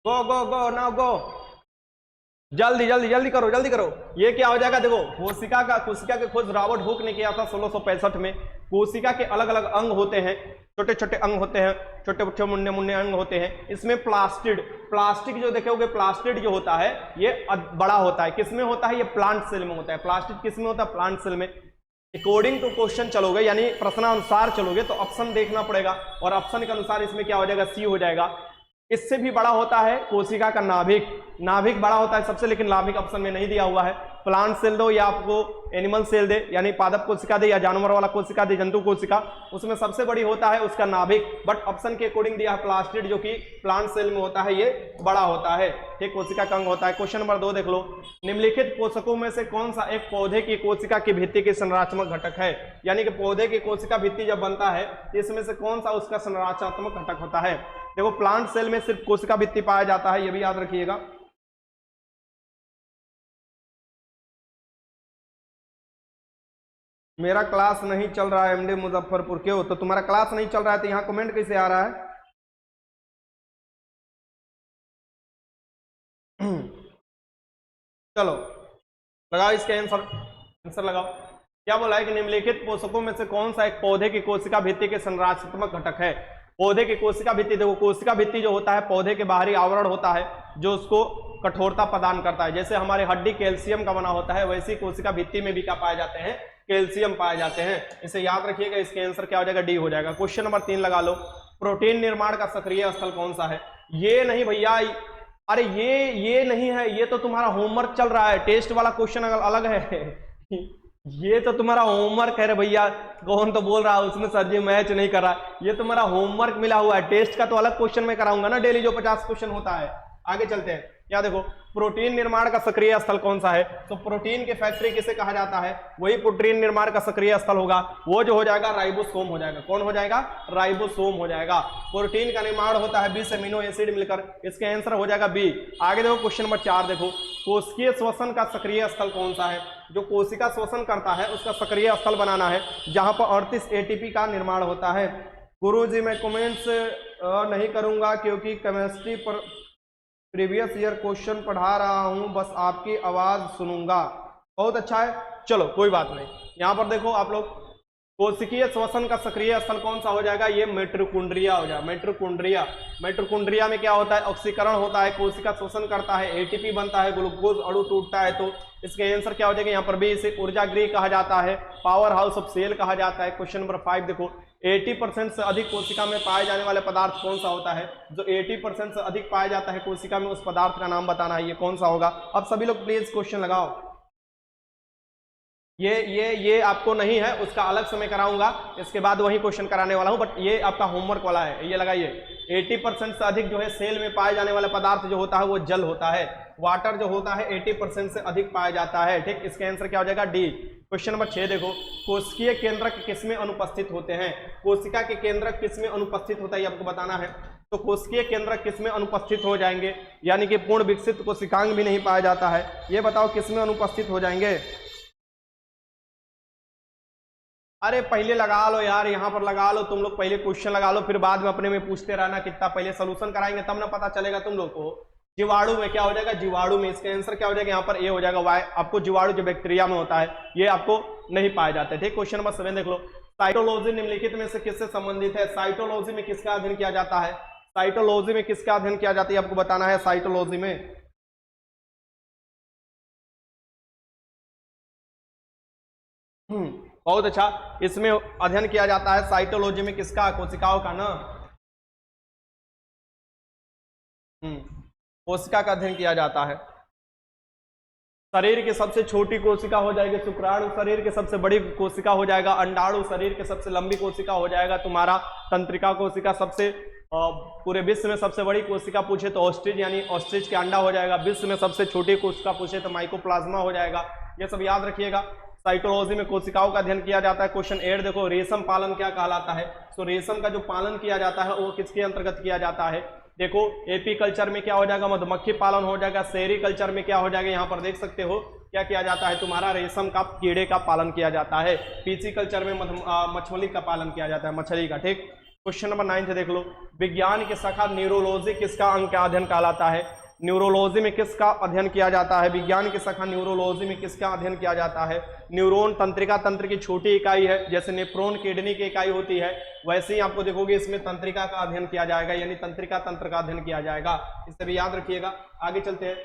गो गो go now go, जल्दी जल्दी जल्दी करो जल्दी करो। ये क्या हो जाएगा, देखो कोशिका के खोज रॉबर्ट हुक ने किया था 1665 में। कोशिका के अलग अलग अंग होते हैं, छोटे छोटे अंग होते हैं, छोटे छोटे मुन्ने मुन्ने अंग होते हैं। इसमें प्लास्टिक जो देखोगे, प्लास्टिड जो होता है ये बड़ा होता है। किसमें होता है, ये प्लांट सेल में होता है। प्लास्टिड किसमें होता है, प्लांट सेल में। अकॉर्डिंग टू क्वेश्चन चलोगे, यानी प्रश्नानुसार चलोगे तो ऑप्शन देखना पड़ेगा, और ऑप्शन के अनुसार इसमें क्या हो जाएगा, सी हो जाएगा। इससे भी बड़ा होता है कोशिका का नाभिक बड़ा होता है सबसे, लेकिन नाभिक ऑप्शन में नहीं दिया हुआ है। प्लांट सेल दो या आपको एनिमल सेल दे, यानी पादप कोशिका दे या जानवर वाला कोशिका दे, जंतु कोशिका, उसमें सबसे बड़ी होता है उसका नाभिक। बट ऑप्शन के अकॉर्डिंग दिया है प्लास्टिड, जो कि प्लांट सेल में होता है, ये बड़ा होता है, ठीक, कोशिका का अंग होता है। क्वेश्चन नंबर 2 देख लो, निम्नलिखित पोषकों में से कौन सा एक पौधे की कोशिका की भित्ति के संरचनात्मक घटक है। यानी कि पौधे की कोशिका भित्ति जब बनता है तो इसमें से कौन सा उसका संरचनात्मक घटक होता है। देखो प्लांट सेल में सिर्फ कोशिका भित्ति पाया जाता है, ये भी याद रखिएगा। मेरा क्लास नहीं चल रहा है एमडी मुजफ्फरपुर, क्यों? तो तुम्हारा क्लास नहीं चल रहा है तो यहाँ कमेंट कैसे आ रहा है? चलो लगाओ इसके आंसर लगाओ। क्या बोला है कि निम्नलिखित पोषकों में से कौन सा एक पौधे की कोशिका भित्ति के संरचनात्मक घटक है। पौधे की कोशिका भित्ति, देखो कोशिका भित्ति जो होता है पौधे के बाहरी आवरण होता है जो उसको कठोरता प्रदान करता है। जैसे हमारे हड्डी कैल्शियम का बना होता है, वैसी कोशिका भित्ति में भी क्या पाए जाते हैं, कैल्शियम पाए जाते हैं। इसे याद रखिएगा, इसके आंसर क्या हो जाएगा, डी हो जाएगा। क्वेश्चन नंबर 3 लगा लो, प्रोटीन निर्माण का सक्रिय स्थल कौन सा है। ये नहीं भैया, अरे ये नहीं है, ये तो तुम्हारा होमवर्क चल रहा है, टेस्ट वाला क्वेश्चन अलग है। ये तो तुम्हारा होमवर्क है रे भैया, कौन तो बोल रहा है उसमें सर जी मैच नहीं कर रहा। ये तुम्हारा होमवर्क मिला हुआ है, टेस्ट का तो अलग क्वेश्चन मैं कराऊंगा ना डेली, जो 50 क्वेश्चन होता है। आगे चलते हैं, क्या देखो प्रोटीन निर्माण का सक्रिय स्थल कौन सा है। तो प्रोटीन की फैक्ट्री किसे कहा जाता है, वही प्रोटीन निर्माण का सक्रिय स्थल होगा, वो जो हो जाएगा राइबोसोम हो जाएगा। कौन हो जाएगा, राइबोसोम हो जाएगा। प्रोटीन का निर्माण होता है 20 अमीनो एसिड मिलकर, इसका आंसर हो जाएगा बी। आगे देखो क्वेश्चन नंबर 4 देखो, कोशिकीय श्वसन का सक्रिय स्थल कौन सा है। जो कोशिका श्वसन करता है उसका सक्रिय स्थल बनाना है, जहां पर 38 एटीपी का निर्माण होता है। गुरुजी मैं कमेंट्स नहीं करूंगा क्योंकि केमिस्ट्री पर प्रीवियस ईयर क्वेश्चन पढ़ा रहा हूं, बस आपकी आवाज सुनूंगा। बहुत अच्छा है, चलो कोई बात नहीं। यहां पर देखो आप लोग, कोशिकीय श्वसन का सक्रिय स्थल कौन सा हो जाएगा, ये मिटोकॉन्ड्रिया हो जाएगा। मिटोकॉन्ड्रिया में क्या होता है, ऑक्सीकरण होता है, कोशिका श्वसन करता है, एटीपी बनता है, ग्लूकोज अणु टूटता है। तो इसके आंसर क्या हो जाएगा, यहाँ पर भी इसे ऊर्जा गृह कहा जाता है, पावर हाउस ऑफ सेल कहा जाता है। क्वेश्चन नंबर 5 देखो, 80% से अधिक कोशिका में पाए जाने वाले पदार्थ कौन सा होता है। जो 80% से अधिक पाया जाता है कोशिका में, उस पदार्थ का नाम बताना है, ये कौन सा होगा। अब सभी लोग प्लीज क्वेश्चन लगाओ। ये आपको नहीं है, उसका अलग समय कराऊंगा, इसके बाद वही क्वेश्चन कराने वाला हूं, बट ये आपका होमवर्क वाला है, ये लगाइए। 80% से अधिक जो है सेल में पाए जाने वाला पदार्थ जो होता है वो जल होता है। वाटर जो होता है 80% से अधिक पाया जाता है, ठीक। इसका आंसर क्या हो जाएगा, डी। क्वेश्चन नंबर 6 देखो, कोशिकीय केंद्रक किसमें अनुपस्थित होते हैं। कोशिका के केंद्रक किसमें अनुपस्थित होता है, ये आपको बताना है। तो कोशिकीय केंद्रक किसमें अनुपस्थित हो जाएंगे, यानी कि पूर्ण विकसित कोशिकांग भी नहीं पाया जाता है, ये बताओ किसमें अनुपस्थित हो जाएंगे। अरे पहले लगा लो यार, यहाँ पर लगा लो तुम लोग, पहले क्वेश्चन लगा लो, फिर बाद में अपने में पूछते रहना कितना। पहले सोल्यूशन कराएंगे तब ना पता चलेगा तुम लोग को। जीवाणु में क्या हो जाएगा, जीवाणु में इसका आंसर क्या हो जाएगा, यहाँ पर ए हो जाएगा वाई। आपको जीवाणु जो बैक्टीरिया में होता है ये आपको नहीं पाए जाते, ठीक। क्वेश्चन नंबर 7 देख लो, साइटोलॉजी निम्नलिखित में से किससे संबंधित है। साइटोलॉजी में किसका अध्ययन किया जाता है, साइटोलॉजी में किसका अध्ययन किया जाता है आपको बताना है। साइटोलॉजी में बहुत अच्छा, इसमें अध्ययन किया जाता है साइटोलॉजी में किसका, कोशिकाओं का ना, कोशिका का अध्ययन किया जाता है। शरीर की सबसे छोटी कोशिका हो जाएगी शुक्राणु, शरीर की सबसे बड़ी कोशिका हो जाएगा अंडाणु, शरीर की सबसे लंबी कोशिका हो जाएगा तुम्हारा तंत्रिका कोशिका, सबसे पूरे विश्व में सबसे बड़ी कोशिका पूछे तो ऑस्ट्रिच यानी ऑस्ट्रिच के अंडा हो जाएगा, विश्व में सबसे छोटी कोशिका पूछे तो माइकोप्लाज्मा हो जाएगा। ये सब याद रखिएगा। साइटोलॉजी में कोशिकाओं का अध्ययन किया जाता है। क्वेश्चन 8 देखो, रेशम पालन क्या कहलाता है। तो रेशम का जो पालन किया जाता है वो किसके अंतर्गत किया जाता है। देखो एपी कल्चर में क्या हो जाएगा, मधुमक्खी पालन हो जाएगा। सेरी कल्चर में क्या हो जाएगा, यहाँ पर देख सकते हो क्या किया जाता है, तुम्हारा रेशम का कीड़े का पालन किया जाता है। पीसी कल्चर में मछली का पालन किया जाता है, मछली का, ठीक। क्वेश्चन नंबर 9 देख लो, विज्ञान की शाखा न्यूरोलॉजी किसका अंग का अध्ययन कहलाता है? न्यूरोलॉजी में किसका अध्ययन किया जाता है? विज्ञान की शाखा न्यूरोलॉजी में किसका अध्ययन किया जाता है? न्यूरॉन तंत्रिका तंत्र की छोटी इकाई है, जैसे नेफ्रॉन किडनी की इकाई होती है, वैसे ही आपको देखोगे इसमें तंत्रिका का अध्ययन किया जाएगा, यानी तंत्रिका तंत्र का अध्ययन किया जाएगा। इसे भी याद रखिएगा। आगे चलते हैं,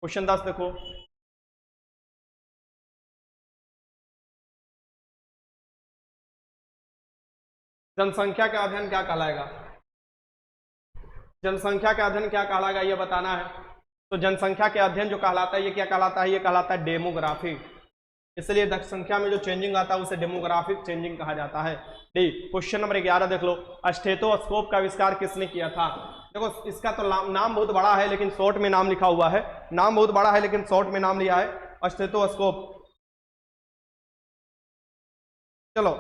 क्वेश्चन 10 देखो, जनसंख्या का अध्ययन क्या कहलाएगा? जनसंख्या का अध्ययन क्या कहलाएगा ये बताना है। तो जनसंख्या के अध्ययन जो कहलाता है ये क्या कहलाता है? ये कहलाता है डेमोग्राफी। इसलिए जनसंख्या में जो चेंजिंग आता है उसे डेमोग्राफिक चेंजिंग कहा जाता है। डी। क्वेश्चन नंबर 11 देख लो, स्टेथोस्कोप का आविष्कार किसने किया था? देखो इसका तो नाम बहुत बड़ा है लेकिन शॉर्ट में नाम लिखा हुआ है, नाम बहुत बड़ा है लेकिन शॉर्ट में नाम लिया है स्टेथोस्कोप। चलो,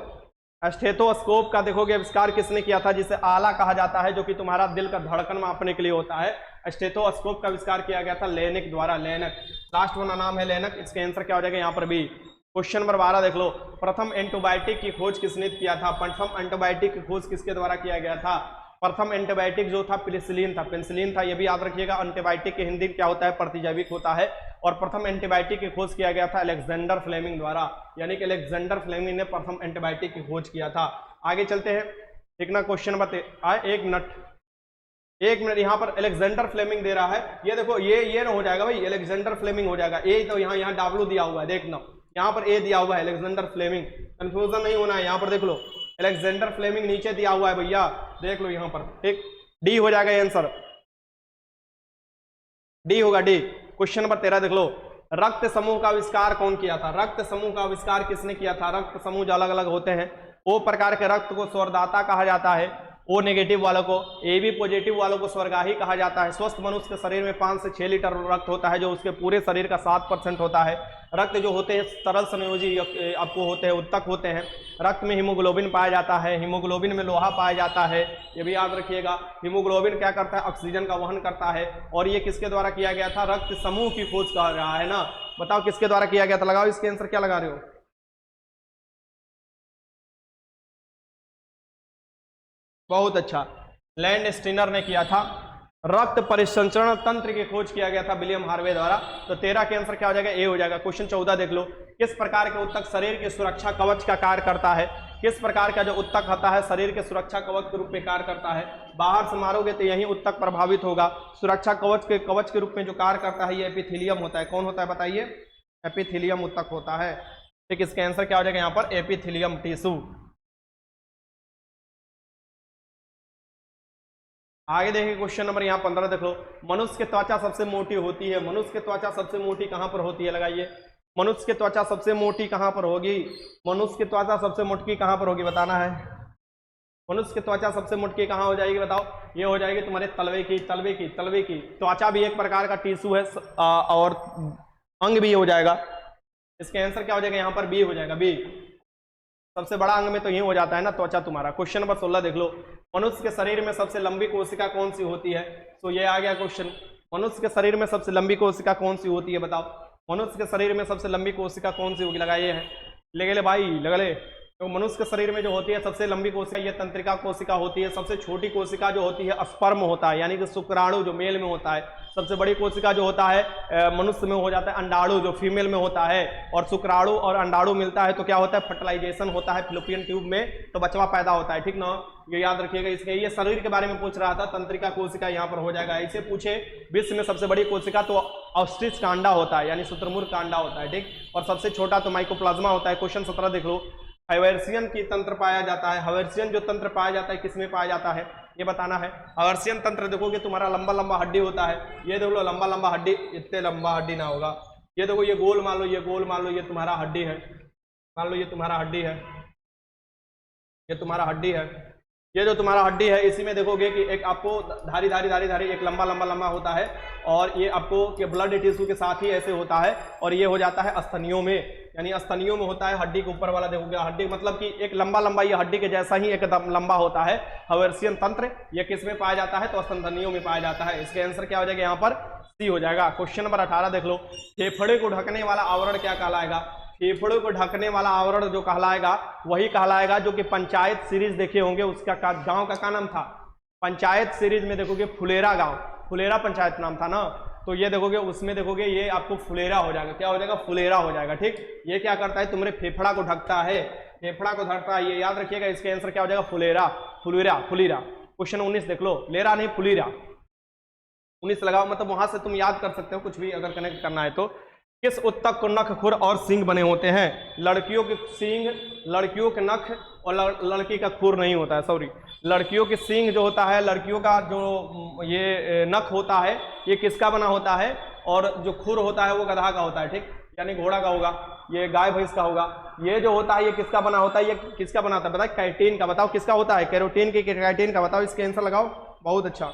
स्टेथोस्कोप का देखोगे आविष्कार किसने किया था? जिसे आला कहा जाता है, जो कि तुम्हारा दिल का धड़कन मापने के लिए होता है। स्टेथोस्कोप का आविष्कार किया गया था लेनिक द्वारा। लेनक, लास्ट वाला नाम है लेनक। इसका आंसर क्या हो जाएगा यहाँ पर बी। क्वेश्चन नंबर 12 देख लो, प्रथम एंटीबायोटिक की खोज किसने किया था? प्रथम एंटीबायोटिक की खोज किसके द्वारा किया गया था? प्रथम एंटीबायोटिक जो था पेनिसिलिन था, पेनिसिलिन था। ये भी याद रखिएगा। एंटीबायोटिक के हिंदी में क्या होता है? प्रतिजैविक होता है। और प्रथम एंटीबायोटिक की खोज किया गया था अलेक्जेंडर फ्लेमिंग द्वारा, यानी कि अलेक्जेंडर फ्लेमिंग ने प्रथम एंटीबायोटिक की खोज किया था। आगे चलते हैं, ठीक ना। क्वेश्चन नंबर 1 मिनट यहाँ पर अलेक्जेंडर फ्लेमिंग दे रहा है। ये देखो ये ना हो जाएगा भाई, अलेक्जेंडर फ्लेमिंग हो जाएगा। ए तो यहाँ डब्ल्यू दिया हुआ है, देखना यहाँ पर ए दिया हुआ है, अलेक्जेंडर फ्लेमिंग। कंफ्यूजन नहीं होना है, यहाँ पर देख लो अलेक्जेंडर फ्लेमिंग नीचे दिया हुआ है भैया, देख लो यहाँ पर। ठीक, डी हो जाएगा आंसर, डी होगा, डी। क्वेश्चन नंबर 13 देख लो, रक्त समूह का आविष्कार कौन किया था? रक्त समूह का आविष्कार किसने किया था? रक्त समूह जो अलग अलग होते हैं, ओ प्रकार के रक्त को स्वरदाता कहा जाता है, ओ नेगेटिव वालों को, ए बी पॉजिटिव वालों को स्वर्गाही कहा जाता है। स्वस्थ मनुष्य के शरीर में 5 से 6 लीटर रक्त होता है, जो उसके पूरे शरीर का 7% होता है। रक्त जो होते हैं तरल संयोजी आपको होते हैं, उत्तक होते हैं। रक्त में हीमोग्लोबिन पाया जाता है, हीमोग्लोबिन में लोहा पाया जाता है, ये भी याद रखिएगा। हीमोग्लोबिन क्या करता है? ऑक्सीजन का वहन करता है। और ये किसके द्वारा किया गया था? रक्त समूह की खोज कर रहा है ना, बताओ किसके द्वारा किया गया था? लगाओ इसके आंसर, क्या लगा रहे हो? बहुत अच्छा, लैंड स्टीनर ने किया था। रक्त परिसंचरण तंत्र की खोज किया गया था विलियम हार्वे द्वारा। तो 13 के आंसर क्या हो जाएगा? ए हो जाएगा। क्वेश्चन 14 देख लो, किस प्रकार के उत्तक शरीर के सुरक्षा कवच का कार्य करता है? किस प्रकार का जो उत्तक होता है शरीर के सुरक्षा कवच के रूप में कार्य करता है? बाहर से मारोगे तो यही उत्तक प्रभावित होगा। सुरक्षा कवच के रूप में जो कार्य करता है ये एपिथेलियम होता है। कौन होता है बताइए? एपिथेलियम उत्तक होता है। ठीक, इसका आंसर क्या हो जाएगा यहाँ पर? Epithelium tissue. आगे देखिए क्वेश्चन नंबर यहाँ 15 देख लो, मनुष्य की त्वचा सबसे मोटी होती है। मनुष्य की त्वचा सबसे मोटी कहाँ पर होती है? लगाइए, मनुष्य की त्वचा सबसे मोटी कहाँ पर होगी? मनुष्य की त्वचा सबसे मोटी कहाँ पर होगी बताना है। मनुष्य की त्वचा सबसे मोटी कहाँ हो जाएगी बताओ? ये हो जाएगी तुम्हारे तलवे की। त्वचा भी एक प्रकार का टिश्यू है और अंग भी हो जाएगा। इसका आंसर क्या हो जाएगा यहाँ पर? बी हो जाएगा, बी। सबसे बड़ा अंग में तो ये हो जाता है ना त्वचा तुम्हारा। क्वेश्चन नंबर 16 देख लो, मनुष्य के शरीर में सबसे लंबी कोशिका कौन सी होती है? तो ये आ गया क्वेश्चन, मनुष्य के शरीर में सबसे लंबी कोशिका कौन सी होती है बताओ? मनुष्य के शरीर में सबसे लंबी कोशिका कौन सी होगी? लगाइए है, लगे भाई लगले। तो मनुष्य के शरीर में जो होती है सबसे लंबी कोशिका ये तंत्रिका कोशिका होती है। सबसे छोटी कोशिका जो होती है स्पर्म होता है, यानी कि शुक्राणु जो मेल में होता है। सबसे बड़ी कोशिका जो होता है मनुष्य में हो जाता है अंडाणु जो फीमेल में होता है। और शुक्राणु और अंडाणु मिलता है तो क्या होता है? फर्टिलाइजेशन होता है फैलोपियन ट्यूब में, तो बचवा पैदा होता है। ठीक ना, ये याद रखिएगा। इसके ये शरीर के बारे में पूछ रहा था, तंत्रिका कोशिका यहाँ पर हो जाएगा। ऐसे पूछे विश्व में सबसे बड़ी कोशिका तो ऑस्ट्रिच का अंडा होता है, यानी शुतुरमुर्ग का अंडा होता है। ठीक, और सबसे छोटा तो माइकोप्लाज्मा होता है। क्वेश्चन 17 देख लो, हवर्सियन की तंत्र पाया जाता है। हवर्सियन जो तंत्र पाया जाता है किसमें पाया जाता है ये बताना है। हवर्सियन तंत्र देखोगे तुम्हारा लंबा लंबा हड्डी होता है। ये देख लो लंबा लंबा हड्डी, इतने लंबा हड्डी ना होगा। ये देखो ये गोल मान लो, ये गोल मान लो, ये तुम्हारा हड्डी है। मान लो ये तुम्हारा हड्डी है, ये तुम्हारा हड्डी है। ये जो तुम्हारा हड्डी है इसी में देखोगे कि एक आपको धारी धारी धारी धारी एक लंबा लंबा लंबा होता है। और ये आपको कि ब्लड टिश्यू के साथ ही ऐसे होता है। और ये हो जाता है स्तनियों में, यानी स्तनियों में होता है। हड्डी के ऊपर वाला देखोगे हड्डी मतलब कि एक लंबा लंबा, ये हड्डी के जैसा ही एकदम लंबा होता है हवर्सियन तंत्र। ये किस में पाया जाता है? तो स्तनियों में पाया जाता है। इसके आंसर क्या हो जाएगा यहाँ पर? सी हो जाएगा। क्वेश्चन नंबर 18 देख लो, फेफड़े को ढकने वाला आवरण क्या कहलाएगा? फेफड़ों को ढकने वाला आवरण जो कहलाएगा वही कहलाएगा, जो कि पंचायत सीरीज देखे होंगे, उसका गांव का क्या नाम था? पंचायत सीरीज में देखोगे फुलेरा गांव, फुलेरा पंचायत नाम था ना, तो ये देखोगे उसमें देखोगे ये आपको फुलेरा हो जाएगा। क्या हो जाएगा? फुलेरा हो जाएगा। ठीक, ये क्या करता है? तुम्हारे फेफड़ा को ढकता है, फेफड़ा को ढकता है, ये याद रखिएगा। इसका आंसर क्या हो जाएगा? फुलेरा, फुलेरा, फुलीरा। क्वेश्चन 19 देख लो, लेरा नहीं फुलीरा, 19 लगाओ, मतलब वहां से तुम याद कर सकते हो कुछ भी अगर कनेक्ट करना है तो। किस उत्तक को नख, खुर और सींग बने होते हैं? लड़कियों के सींग, लड़कियों के नख और लड़की का खुर नहीं होता है, सॉरी, लड़कियों के सींग जो होता है, लड़कियों का जो ये नख होता है, ये किसका बना होता है? और जो खुर होता है वो गधा का होता है। ठीक, यानी घोड़ा का होगा, ये गाय भैंस का होगा। ये जो होता है ये किसका बना होता है? ये किसका बना होता है? बताओ, कैरोटीन का। बताओ किसका होता है? कैरोटीन की, कैरोटीन का। बताओ इसके आंसर लगाओ। बहुत अच्छा।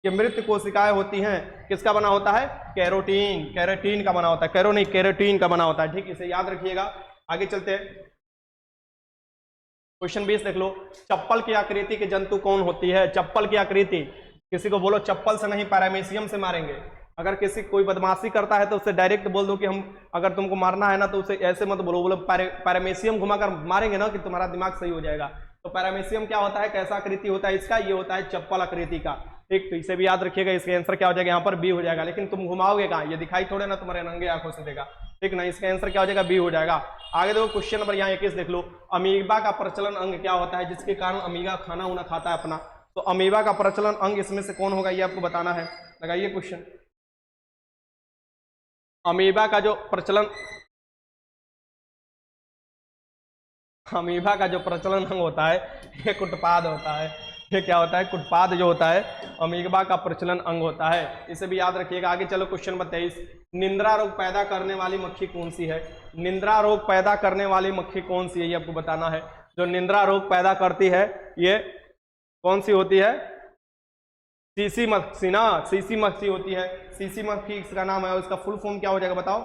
ये मृत कोशिकाएं होती हैं, किसका बना होता है? कैरोटीन, कैरोटीन का बना होता है, कैरो नहीं, कैरोटीन का बना होता है। ठीक, इसे याद रखिएगा। आगे चलते हैं, क्वेश्चन 20 देख लो। चप्पल की आकृति की जंतु कौन होती है? चप्पल की आकृति, किसी को बोलो चप्पल से नहीं पैरामीशियम से मारेंगे। अगर किसी कोई बदमाशी करता है तो उसे डायरेक्ट बोल दो कि हम, अगर तुमको मारना है ना तो उसे ऐसे मत बोलो, बोलो पैरामीशियम घुमाकर मारेंगे ना कि तुम्हारा दिमाग सही हो जाएगा। तो पैरामीशियम क्या होता है? कैसा आकृति होता है इसका? ये होता है चप्पल आकृति का। ठीक, तो इसे भी याद रखिएगा। इसका आंसर क्या हो जाएगा? यहाँ पर बी हो जाएगा। लेकिन तुम घुमाओगे कहाँ? ये दिखाई थोड़े ना तुम्हारे नंगे आंखों से देगा। ठीक ना, इसका आंसर क्या हो जाएगा? बी हो जाएगा। आगे देखो क्वेश्चन नंबर यहाँ 21 देख लो। अमीबा का प्रचलन अंग क्या होता है जिसके कारण अमीबा खाना उना खाता है अपना? तो अमीबा का प्रचलन अंग इसमें से कौन होगा? ये आपको बताना है। लगाइए क्वेश्चन। अमीबा का जो प्रचलन, अमीबा का जो प्रचलन अंग होता है ये कुटपाद होता है। ये क्या होता है? कुटपाद जो होता है अमीबा का प्रचलन अंग होता है। इसे भी याद रखिएगा। आगे चलो क्वेश्चन नंबर 23। निंद्रा रोग पैदा करने वाली मक्खी कौन सी है? निंद्रा रोग पैदा करने वाली मक्खी कौन सी है? ये आपको बताना है। जो निंद्रा रोग पैदा करती है ये कौन सी होती है? सीसी मक्खी ना, सीसी मक्खी होती है। सीसी मक्खी इसका नाम है। उसका फुल फॉर्म क्या हो जाएगा? बताओ।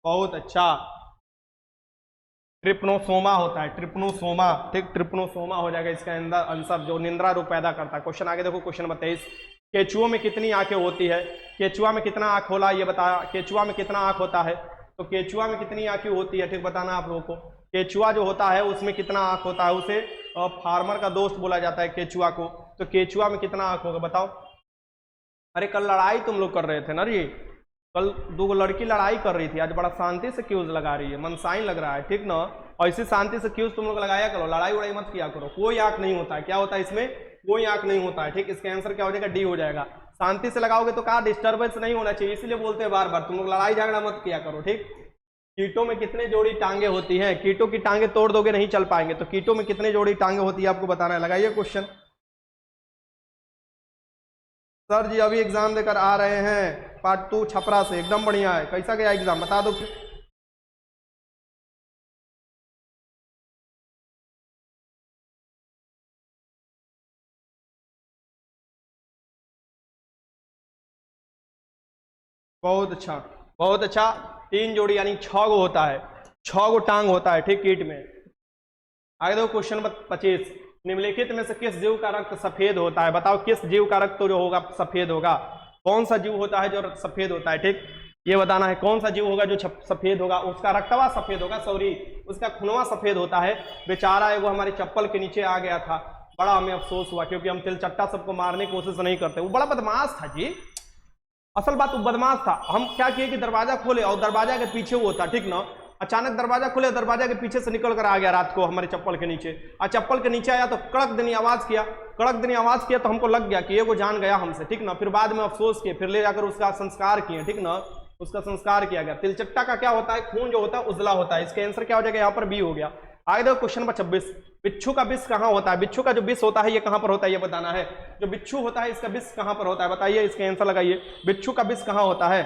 बहुत अच्छा, ट्रिप्नोसोमा होता है, ट्रिप्नोसोमा। ठीक, ट्रिप्नोसोमा हो जाएगा इसका आंसर, जो निंद्रा रोग पैदा करता है। क्वेश्चन आगे देखो, क्वेश्चन नंबर 23। केचुओं में कितनी आंखें होती है? केचुआ में कितना आंख होला? ये बता। केचुआ में कितना आंख होता है? तो केचुआ में कितनी आंखें होती है? ठीक, बताना आप लोगों को। केचुआ जो होता है उसमें कितना आंख होता है? उसे फार्मर का दोस्त बोला जाता है केचुआ को। तो केचुआ में कितना आंख होगा? बताओ। अरे कल लड़ाई तुम लोग कर रहे थे ना जी, कल दो लड़की लड़ाई कर रही थी, आज बड़ा शांति से क्यूज लगा रही है, मनसाइन लग रहा है। ठीक ना, और इसी शांति से क्यूज तुम लोग लगाया करो, लड़ाई उड़ाई मत किया करो। कोई आंख नहीं होता है। क्या होता है इसमें? कोई आंख नहीं होता है। ठीक, इसका आंसर क्या हो जाएगा? डी हो जाएगा। शांति से लगाओगे तो कहा डिस्टर्बेंस नहीं होना चाहिए, इसलिए बोलते हैं बार बार तुम लोग लड़ाई झगड़ा मत किया करो। ठीक, कीटों में कितने जोड़ी टांगे होती हैं? कीटों की टांगे तोड़ दोगे नहीं चल पाएंगे, तो कीटों में कितने जोड़ी टांगे होती है आपको बताना है। लगाइए क्वेश्चन। सर जी अभी एग्जाम देकर आ रहे हैं पार्ट 2 छपरा से, एकदम बढ़िया है। कैसा गया एग्जाम बता दो। बहुत अच्छा, बहुत अच्छा। 3 जोड़ी यानी 6 गो होता है, 6 गो टांग होता है। ठीक, कीट में। आगे देखो क्वेश्चन नंबर 25। निम्नलिखित में से किस जीव का रक्त सफेद होता है? बताओ किस जीव का रक्त जो होगा सफेद होगा? कौन सा जीव होता है जो सफेद होता है? ठीक, ये बताना है। कौन सा जीव होगा जो सफेद होगा? उसका रक्तवा सफेद होगा, सॉरी उसका खूनवा सफेद होता है। बेचारा एगो हमारी चप्पल के नीचे आ गया था, बड़ा हमें अफसोस हुआ, क्योंकि हम तिलचट्टा सबको मारने की कोशिश नहीं करते। वो बड़ा बदमाश था जी, असल बात वो बदमाश था। हम क्या किए कि दरवाजा खोले और दरवाजा के पीछे वो था। ठीक ना, अचानक दरवाजा खुले, दरवाजा के पीछे से निकल कर आ गया रात को हमारे चप्पल के नीचे। और चप्पल के नीचे आया तो कड़क देनी आवाज किया, कड़क देनी आवाज किया तो हमको लग गया कि ये वो जान गया हमसे। ठीक ना, फिर बाद में अफसोस किए, फिर ले जाकर उसका संस्कार किए। ठीक ना, उसका संस्कार किया गया। तिलचट्टा का क्या होता है? खून जो होता है उजला होता है। इसका आंसर क्या हो जाएगा? यहाँ पर बी हो गया। आगे देखो क्वेश्चन नंबर 26। बिच्छू का विष कहाँ होता है? बिच्छू का जो विष होता है ये कहाँ पर होता है? ये बताना है। जो बिच्छू होता है इसका विष कहाँ पर होता है? बताइए, इसका आंसर लगाइए। बिच्छू का विष कहाँ होता है?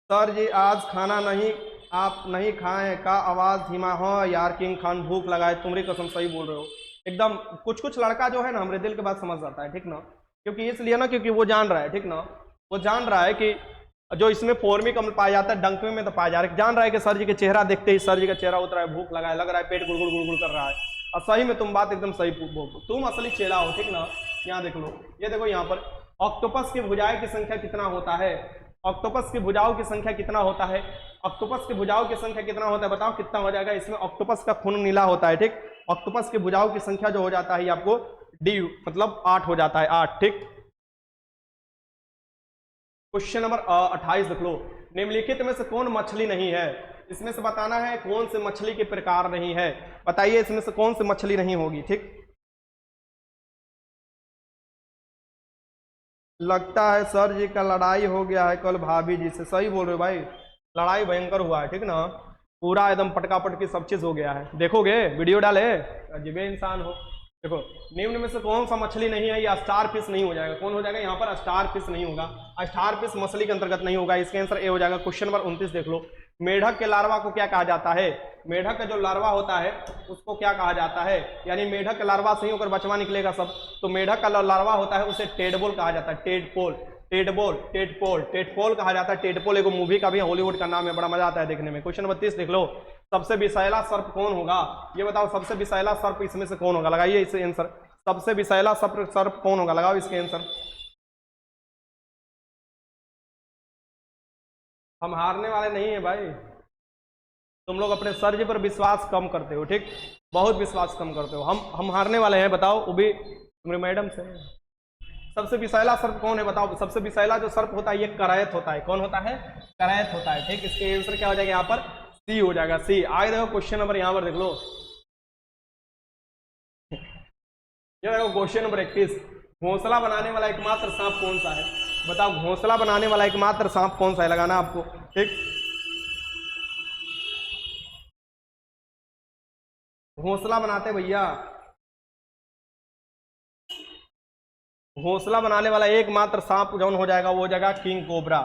सर जी आज खाना नहीं, आप नहीं खाए का आवाज धीमा हो यार, किंग खान भूख लगाए, तुम्हारी कसम सही बोल रहे हो एकदम। कुछ कुछ लड़का जो है ना हमारे दिल के बात समझ जाता है। ठीक ना, क्योंकि इसलिए ना क्योंकि वो जान रहा है। ठीक ना, वो जान रहा है कि जो इसमें फॉर्मिक अम्ल पाया जाता है डंकवे में तो पाया जा रहा है। जान रहा है कि सर जी के चेहरा देखते ही सर जी का चेहरा उतरा है, भूख लगा है, लग रहा है पेट गुड़गुड़ गुड़गुड़ कर रहा है। और सही में तुम बात एकदम सही बोल, तुम असली चेला हो। ठीक ना, यहाँ देख लो, ये देखो यहाँ पर ऑक्टोपस की भुजाएं की संख्या कितना होता है? ऑक्टोपस की भुजाओं की संख्या कितना होता है? ऑक्टोपस की भुजाओं की संख्या कितना होता है? बताओ कितना हो जाएगा इसमें? ऑक्टोपस का खून नीला होता है, ठीक। ऑक्टोपस की भुजाओं की संख्या जो हो जाता है ये आपको डी मतलब 8 हो जाता है, 8, ठीक। क्वेश्चन नंबर 28 देख लो। निम्नलिखित में से कौन मछली नहीं है? इसमें से बताना है कौन से मछली के प्रकार नहीं है। बताइए इसमें से कौन सी मछली नहीं होगी, ठीक। लगता है सर जी का लड़ाई हो गया है कल भाभी जी से। सही बोल रहे हो भाई, लड़ाई भयंकर हुआ है, ठीक ना। पूरा एकदम पटका पटकी सब चीज हो गया है। देखोगे वीडियो डाले, अजीब इंसान हो। देखो निम्न में से कौन सा मछली नहीं है? ये स्टार फिश नहीं हो जाएगा। कौन हो जाएगा यहाँ पर? स्टार फिश नहीं होगा। स्टार फिश मछली के अंतर्गत नहीं होगा। इसका आंसर ए हो जाएगा। क्वेश्चन नंबर 29 देख लो। मेढक के लार्वा को क्या कहा जाता है? मेढक का जो लार्वा होता है उसको क्या कहा जाता है? यानी मेढक का लार्वा सही होकर बचवा निकलेगा सब, तो मेढक का लार्वा होता है उसे टेडपोल कहा जाता है। टेडपोल, टेडपोल, टेडपोल, टेडपोल कहा जाता है। टेडपोल एक मूवी का भी हॉलीवुड का नाम है, बड़ा मजा आता है देखने में। क्वेश्चन 32 देख लो। सबसे विषैला सर्प कौन होगा? ये बताओ सबसे विषैला सर्प इसमें से कौन होगा? लगाइए इसे आंसर। सबसे विषैला सर्प कौन होगा? लगाओ इसके आंसर। हम हारने वाले नहीं है भाई। तुम लोग अपने सर जी पर विश्वास कम करते हो, ठीक। बहुत विश्वास कम करते हो। हम हारने वाले हैं। बताओ वो भी तुम्हारी मैडम से। सबसे विषैला सर्प कौन है? बताओ। सबसे विषैला जो सर्प होता है ये करैत होता है। कौन होता है? करैत होता है, ठीक। इसके आंसर क्या हो जाएगा यहाँ पर? सी हो जाएगा, सी। आगे देखो क्वेश्चन नंबर यहाँ पर देख लो। ये देखो क्वेश्चन नंबर 31। घोंसला बनाने वाला एकमात्र सांप कौन सा है? बताओ घोंसला बनाने वाला एकमात्र सांप कौन सा है? लगाना आपको, ठीक। घोंसला बनाते भैया, घोंसला बनाने वाला एकमात्र सांप जौन हो जाएगा वो हो जाएगा किंग कोबरा।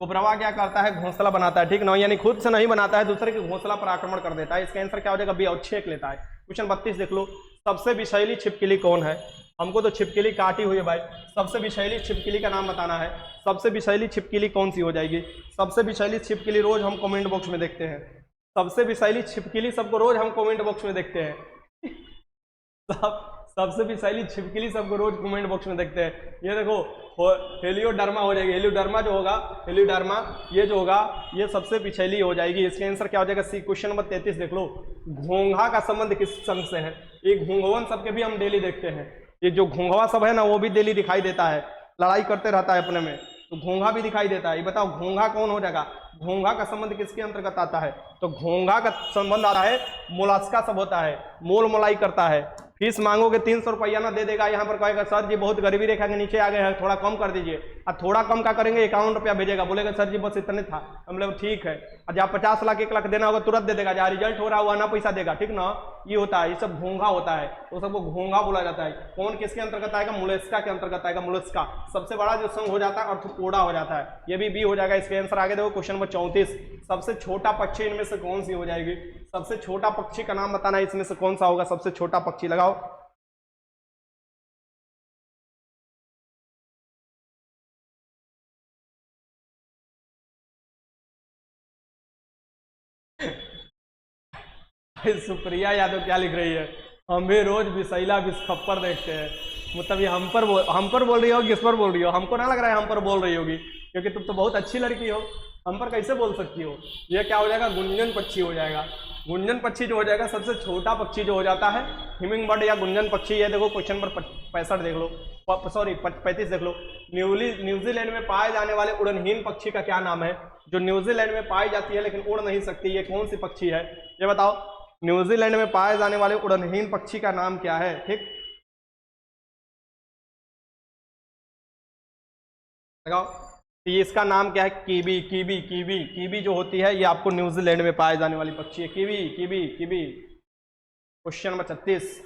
कोबरावा क्या करता है? घोंसला बनाता है, ठीक ना। यानी खुद से नहीं बनाता है, दूसरे के घोंसला पर आक्रमण कर देता है। इसका आंसर क्या हो जाएगा? बी, और छेक लेता है। क्वेश्चन 32 देख लो। सबसे विषैली छिपकली कौन है? हमको तो छिपकली काटी हुई है भाई। सबसे विषैली छिपकली का नाम बताना है। सबसे विषैली छिपकली कौन सी हो जाएगी? सबसे विषैली छिपकली रोज हम कमेंट बॉक्स में देखते हैं। सबसे विषैली छिपकली सबको रोज हम कमेंट बॉक्स में देखते हैं। सबसे विषैली छिपकली सबको रोज कमेंट बॉक्स में देखते हैं। ये देखो हेलियोडर्मा हो जाएगी। हेलियोडर्मा जो होगा, हेलियोडर्मा ये जो होगा ये सबसे विषैली हो जाएगी। इसका आंसर क्या हो जाएगा? सी। क्वेश्चन नंबर 33 देख लो। घोंघा का संबंध किस संघ से है? ये घोंघवन सबके भी हम डेली देखते हैं। ये जो घोंघवा सब है ना वो भी डेली दिखाई देता है, लड़ाई करते रहता है अपने में, तो घोंघा भी दिखाई देता है। ये बताओ घोंघा कौन हो जाएगा? घोंघा का संबंध किसके अंतर्गत आता है? तो घोंघा का संबंध आता है मोलास्का सब होता है, मोल मोलाई करता है। फीस मांगोगे 300 रुपया ना दे देगा, यहाँ पर कहेगा सर जी बहुत गरीबी रेखा के नीचे आ गए हैं, थोड़ा कम कर दीजिए। और थोड़ा कम का करेंगे 51 रुपया भेजेगा, बोलेगा सर जी बस इतने था। हम लोग ठीक है। और जहाँ 50 लाख 1 लाख देना होगा तुरंत दे देगा, जहाँ रिजल्ट हो रहा हुआ ना पैसा देगा, ठीक ना। ये होता है, ये सब घोंघा होता है, तो सबको घोंघा बोला जाता है। कौन किसके अंतर्गत आएगा? मोलस्का के अंतर्गत आएगा। मोलस्का सबसे बड़ा जो संघ हो जाता है अर्थोपोडा हो जाता है। ये भी बी हो जाएगा। इसके आंसर आगे देखो क्वेश्चन नंबर 34। सबसे छोटा पक्षी इनमें से कौन सी हो जाएगी? सबसे छोटा पक्षी का नाम बताना है, इसमें से कौन सा होगा सबसे छोटा पक्षी? लगाओ। सुप्रिया यादव क्या लिख रही है? हम भी रोज विषैला विषखप्पर देखते हैं। मतलब ये हम पर बोल रही हो, किस पर बोल रही हो? हमको ना लग रहा है हम पर बोल रही होगी, क्योंकि तुम तो बहुत अच्छी लड़की हो, हम पर कैसे बोल सकती हो? ये क्या हो जाएगा? गुंजन पक्षी हो जाएगा। गुंजन पक्षी जो हो जाएगा सबसे छोटा पक्षी जो हो जाता है हिमिंग बर्ड या गुंजन पक्षी। ये देखो क्वेश्चन नंबर 65 देख लो, सॉरी 35 देख लो। न्यूजीलैंड में पाए जाने वाले उड़नहीन पक्षी का क्या नाम है? जो न्यूजीलैंड में पाई जाती है लेकिन उड़ नहीं सकती, ये कौन सी पक्षी है? ये बताओ। न्यूजीलैंड में पाए जाने वाले उड़नहीन पक्षी का नाम क्या है? ठीक, लगाओ। तो इसका नाम क्या है? कीवी। कीवी, कीवी, कीवी जो होती है ये आपको न्यूजीलैंड में पाए जाने वाली पक्षी है। Kiwi, kiwi, kiwi. Question number 36।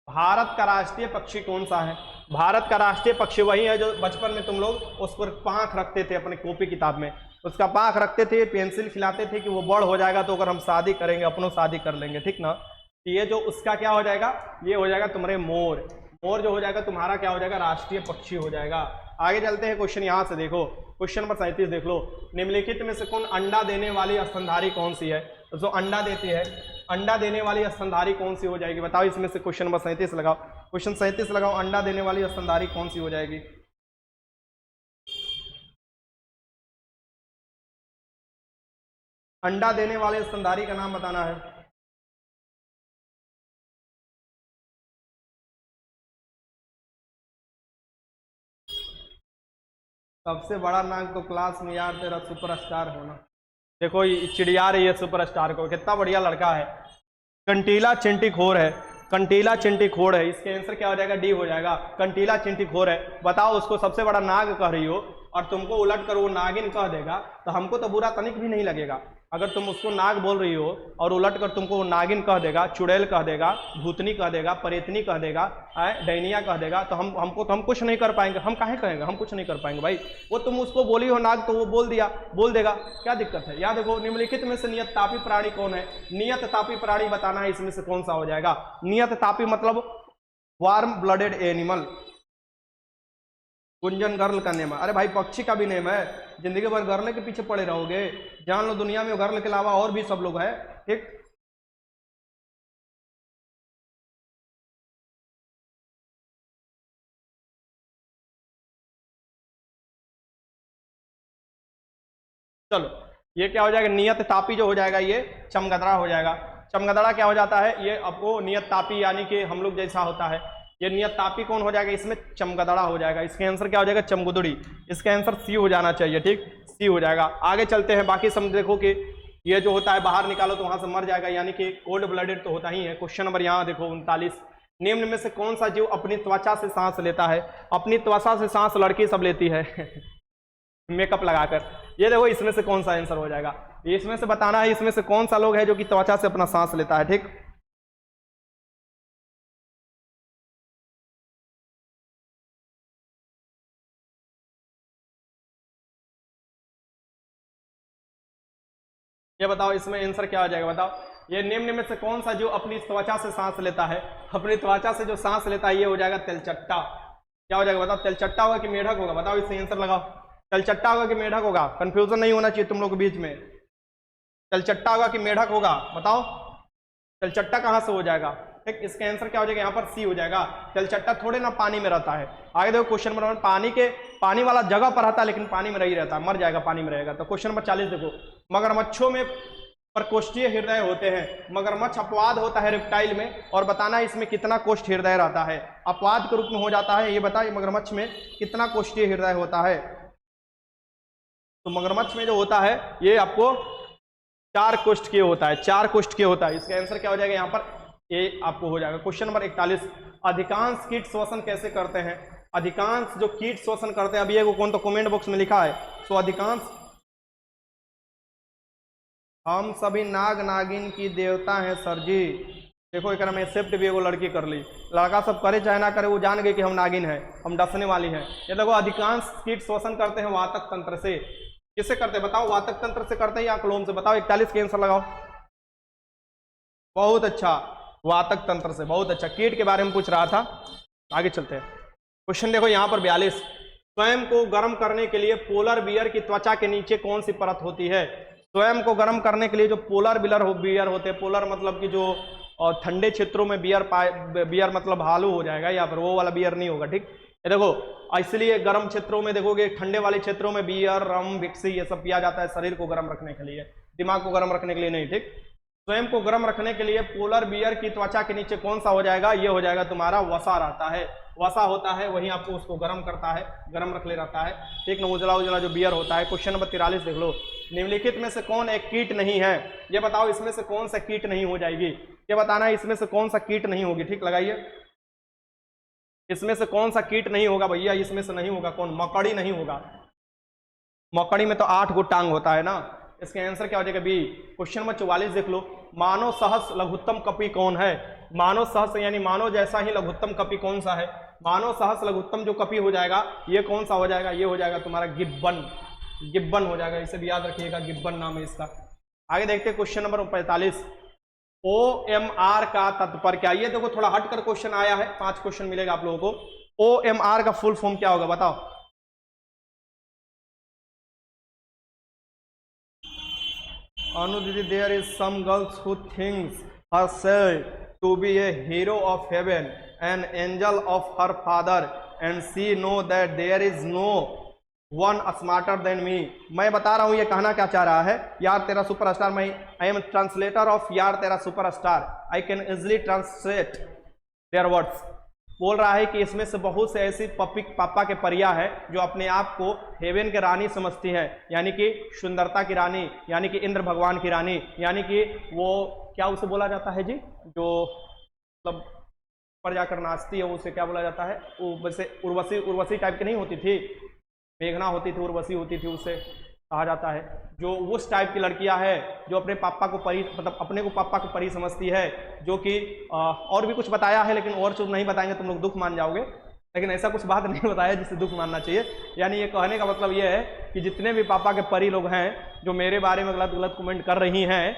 Bharat का राष्ट्रीय पक्षी कौन सा है? भारत का राष्ट्रीय पक्षी वही है जो बचपन में तुम लोग उस पर पांख रखते थे अपने कॉपी किताब में, उसका पांख रखते थे, पेंसिल खिलाते थे कि वो बड़ हो जाएगा तो अगर हम शादी करेंगे अपनों शादी कर लेंगे, ठीक ना। ये जो उसका क्या हो जाएगा? ये हो जाएगा तुम्हारे मोर। मोर जो हो जाएगा तुम्हारा क्या हो जाएगा? राष्ट्रीय पक्षी हो जाएगा। आगे चलते हैं, क्वेश्चन यहाँ से देखो, क्वेश्चन नंबर 37 देख लो। निम्नलिखित में से कौन अंडा देने वाली स्तनधारी कौन सी है? तो जो अंडा देती है, अंडा देने वाली स्तनधारी कौन सी हो जाएगी? बताओ इसमें से। क्वेश्चन नंबर 37 लगाओ, क्वेश्चन 37 लगाओ। अंडा देने वाली स्तनधारी कौन सी हो जाएगी? अंडा देने वाले स्तनधारी का नाम बताना है। सबसे बड़ा नाक तो क्लास में यार तेरा सुपरस्टार होना। देखो ये चिड़िया रही है सुपरस्टार को, कितना बढ़िया लड़का है। कंटीला चिंटीखोर है, कंटीला चिंटीखोर है, इसके आंसर क्या हो जाएगा? डी हो जाएगा। कंटीला चिंटीखोर है। बताओ उसको सबसे बड़ा नाग कह रही हो और तुमको उलट कर वो नागिन कह देगा तो हमको तो बुरा तनिक भी नहीं लगेगा। अगर तुम उसको नाग बोल रही हो और उलट कर तुमको वो नागिन कह देगा, चुड़ैल कह देगा, भूतनी कह देगा, परेतनी कह देगा, डैनिया कह देगा, तो हम कुछ नहीं कर पाएंगे। हम काहे कहेंगे? हम कुछ नहीं कर पाएंगे भाई। वो तुम उसको बोली हो नाग तो वो बोल देगा, क्या दिक्कत है? यहाँ देखो, निम्नलिखित में से नियत तापी प्राणी कौन है? नियत तापी प्राणी बताना है, इसमें से कौन सा हो जाएगा? नियत तापी मतलब warm blooded animal. Gunjan girl का नेम है। अरे भाई पक्षी का भी नेम है। जिंदगी भर गर्ल के पीछे पड़े रहोगे? जान लो दुनिया में गर्ल के अलावा और भी सब लोग हैं। ठीक, चलो ये क्या हो जाएगा? नियत तापी जो हो जाएगा ये चमगदड़ा हो जाएगा। चमगदड़ा क्या हो जाता है? ये आपको नियत तापी यानी कि हम लोग जैसा होता है। ये नियत तापी कौन हो जाएगा? इसमें चमगदड़ा हो जाएगा। इसके आंसर क्या हो जाएगा? चमगुदड़ी। इसका आंसर सी हो जाना चाहिए। ठीक, सी हो जाएगा। आगे चलते हैं। बाकी सब देखो कि ये जो होता है बाहर निकालो तो वहां से मर जाएगा, यानी कि कोल्ड ब्लडेड तो होता ही है। क्वेश्चन नंबर यहाँ देखो 39, निम्न में से कौन सा जीव अपनी त्वचा से सांस लेता है? अपनी त्वचा से सांस लड़की सब लेती है मेकअप लगाकर। ये देखो इसमें से कौन सा आंसर हो जाएगा? इसमें से बताना है इसमें से कौन सा लोग है जो कि त्वचा से अपना सांस लेता है। ठीक, ये बताओ इसमें आंसर क्या हो जाएगा? बताओ ये निम्न में से कौन सा जो अपनी त्वचा से सांस लेता है? अपनी त्वचा से जो सांस लेता है ये हो जाएगा तेलचट्टा। क्या हो जाएगा बताओ? तेलचट्टा होगा कि मेढक होगा? बताओ इससे आंसर लगाओ। तेलचट्टा होगा कि मेढक होगा? कंफ्यूजन नहीं होना चाहिए तुम लोग के बीच में। तेलचट्टा होगा कि मेढक होगा? बताओ तेलचट्टा कहां से हो जाएगा? ठीक, इसका आंसर क्या हो जाएगा? यहाँ पर सी हो जाएगा। तेलचट्टा थोड़े ना पानी में रहता है। आगे देखो क्वेश्चन नंबर, पानी वाला जगह पर रहता है लेकिन पानी में नहीं रहता, मर जाएगा पानी में रहेगा। तो क्वेश्चन नंबर 40 देखो, मगरमच्छों में प्रकोष्ठीय हृदय होते हैं। मगरमच्छ अपवाद होता है रेप्टाइल में, और बताना है इसमें कितना कोष्ठ हृदय रहता है? अपवाद के रूप में हो जाता है। ये बताइए मगरमच्छ में कितना कोष्ठीय हृदय होता है? तो मगरमच्छ में जो होता है ये आपको 4 कोष्ठ के होता है, 4 कोष्ठ के होता है। इसका आंसर क्या हो जाएगा? यहाँ पर ये आपको हो जाएगा। क्वेश्चन नंबर 41, अधिकांश कीट श्वसन कैसे करते हैं? अधिकांश जो कीट श्वसन करते हैं, अभी ये कौन तो कमेंट बॉक्स में लिखा है। तो अधिकांश, हम सभी नाग नागिन की देवता हैं सर जी। देखो एक में एक्सेप्ट भी एगो लड़की कर ली, लड़का सब करे चाहे ना करे वो जान गए कि हम नागिन हैं, हम डसने वाली हैं। ये देखो अधिकांश कीट श्वसन करते हैं वातक तंत्र से। किससे करते हैं बताओ? वातक तंत्र से करते हैं या क्लोम से? बताओ 41 के आंसर लगाओ। बहुत अच्छा, वातक तंत्र से। बहुत अच्छा, कीट के बारे में पूछ रहा था। आगे चलते हैं। क्वेश्चन देखो यहाँ पर 42, स्वयं को गर्म करने के लिए पोलर बियर की त्वचा के नीचे कौन सी परत होती है? स्वयं को गर्म करने के लिए जो पोलर बियर होते हैं, पोलर मतलब कि जो ठंडे क्षेत्रों में बियर मतलब भालू हो जाएगा, या फिर वो वाला बियर नहीं होगा। ठीक, ये देखो इसलिए गर्म क्षेत्रों में देखोगे, ठंडे वाले क्षेत्रों में बियर, रम, विक्सी ये सब पिया जाता है शरीर को गर्म रखने के लिए, दिमाग को गर्म रखने के लिए नहीं। ठीक, स्वयं को गर्म रखने के लिए पोलर बियर की त्वचा के नीचे कौन सा हो जाएगा? ये हो जाएगा तुम्हारा वसा रहता है। वसा होता है वहीं आपको उसको गर्म करता है, गर्म रख ले रहता है। ठीक ना, उजला उजला जो बियर होता है। क्वेश्चन नंबर 43 देख लो, निम्नलिखित में से कौन एक कीट नहीं है? ये बताओ इसमें से कौन सा कीट नहीं हो जाएगी? ये बताना है इसमें से कौन सा कीट नहीं होगी। ठीक, लगाइए इसमें से कौन सा कीट नहीं होगा भैया? इसमें से नहीं होगा कौन? मकड़ी नहीं होगा। मकड़ी में तो 8 गो टांग होता है ना। इसका आंसर क्या हो जाएगा? बी। क्वेश्चन नंबर 44 देख लो, मानव सहस लघुत्तम कपि कौन है? मानव सहस यानी मानव जैसा ही लघुत्तम कपि कौन सा है? मानव सहस लघुत्तम जो कपि हो जाएगा ये कौन सा हो जाएगा? ये हो जाएगा तुम्हारा गिब्बन। गिब्बन हो जाएगा, इसे भी याद रखिएगा, गिब्बन नाम है इसका। आगे देखते हैं क्वेश्चन नंबर 45, OMR का तात्पर्य क्या? ये देखो थोड़ा हटकर क्वेश्चन आया है, 5 क्वेश्चन मिलेगा आप लोगों को। OMR का फुल फॉर्म क्या होगा बताओ? अनु दीदी, there is some girls who thinks herself to be a hero of heaven, an angel of her father, and she know that there is no one smarter than me. मैं बता रहा हूं ये कहना क्या चाह रहा है, यार तेरा सुपरस्टार, मैं आई एम ट्रांसलेटर ऑफ यार तेरा superstar, I can easily translate their words. बोल रहा है कि इसमें से बहुत से ऐसी पापा के परिया है जो अपने आप को हेवन की रानी समझती है, यानी कि सुंदरता की रानी, यानी कि इंद्र भगवान की रानी, यानी कि वो क्या उसे बोला जाता है जी, जो मतलब पर जाकर नाचती है, उसे क्या बोला जाता है, वो वैसे उर्वशी, उर्वशी टाइप की नहीं होती थी, मेघना होती थी, उर्वशी होती थी, उसे कहा जाता है। जो उस टाइप की लड़कियां है जो अपने पापा को परी, मतलब अपने को पापा को परी समझती है, जो कि और भी कुछ बताया है, लेकिन और चुप नहीं बताएंगे, तुम लोग दुख मान जाओगे, लेकिन ऐसा कुछ बात नहीं बताया जिससे दुख मानना चाहिए। यानी ये कहने का मतलब ये है कि जितने भी पापा के परी लोग हैं जो मेरे बारे में गलत गलत कमेंट कर रही हैं,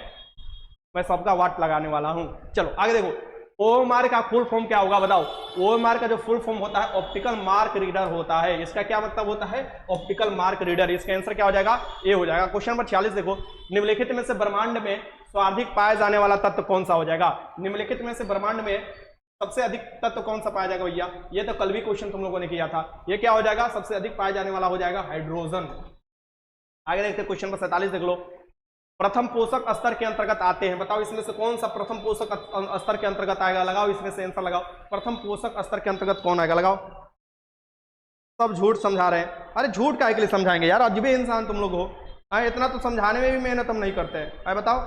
मैं सबका वाट लगाने वाला हूं। चलो आगे देखो, ओएमआर का फुल फॉर्म क्या होगा बताओ। ओएमआर का जो फुल फॉर्म होता है ऑप्टिकल मार्क रीडर होता है। इसका क्या मतलब होता है, ऑप्टिकल मार्क रीडर। इसका आंसर क्या हो जाएगा, ए हो जाएगा। क्वेश्चन नंबर 46 देखो, निम्नलिखित में से ब्रह्मांड में सर्वाधिक पाया जाने वाला तत्व कौन सा हो जाएगा। निम्नलिखित में से ब्रह्मांड में सबसे अधिक तत्व कौन सा पाया जाएगा भैया, ये तो कल भी क्वेश्चन तुम लोगों ने किया था। ये क्या हो जाएगा, सबसे अधिक पाया जाने वाला हो जाएगा हाइड्रोजन। आगे देखते हैं क्वेश्चन नंबर 47 देख लो, प्रथम पोषक स्तर के अंतर्गत आते हैं, बताओ इसमें से कौन सा प्रथम पोषक स्तर के अंतर्गत आएगा, लगाओ इसमें से आंसर लगाओ। प्रथम पोषक स्तर के अंतर्गत कौन आएगा, लगाओ। सब झूठ समझा रहे हैं, अरे झूठ काहे के लिए समझाएंगे यार, अजीबे इंसान तुम लोग हो। इतना तो समझाने में भी मेहनत हम नहीं करते हैं। बताओ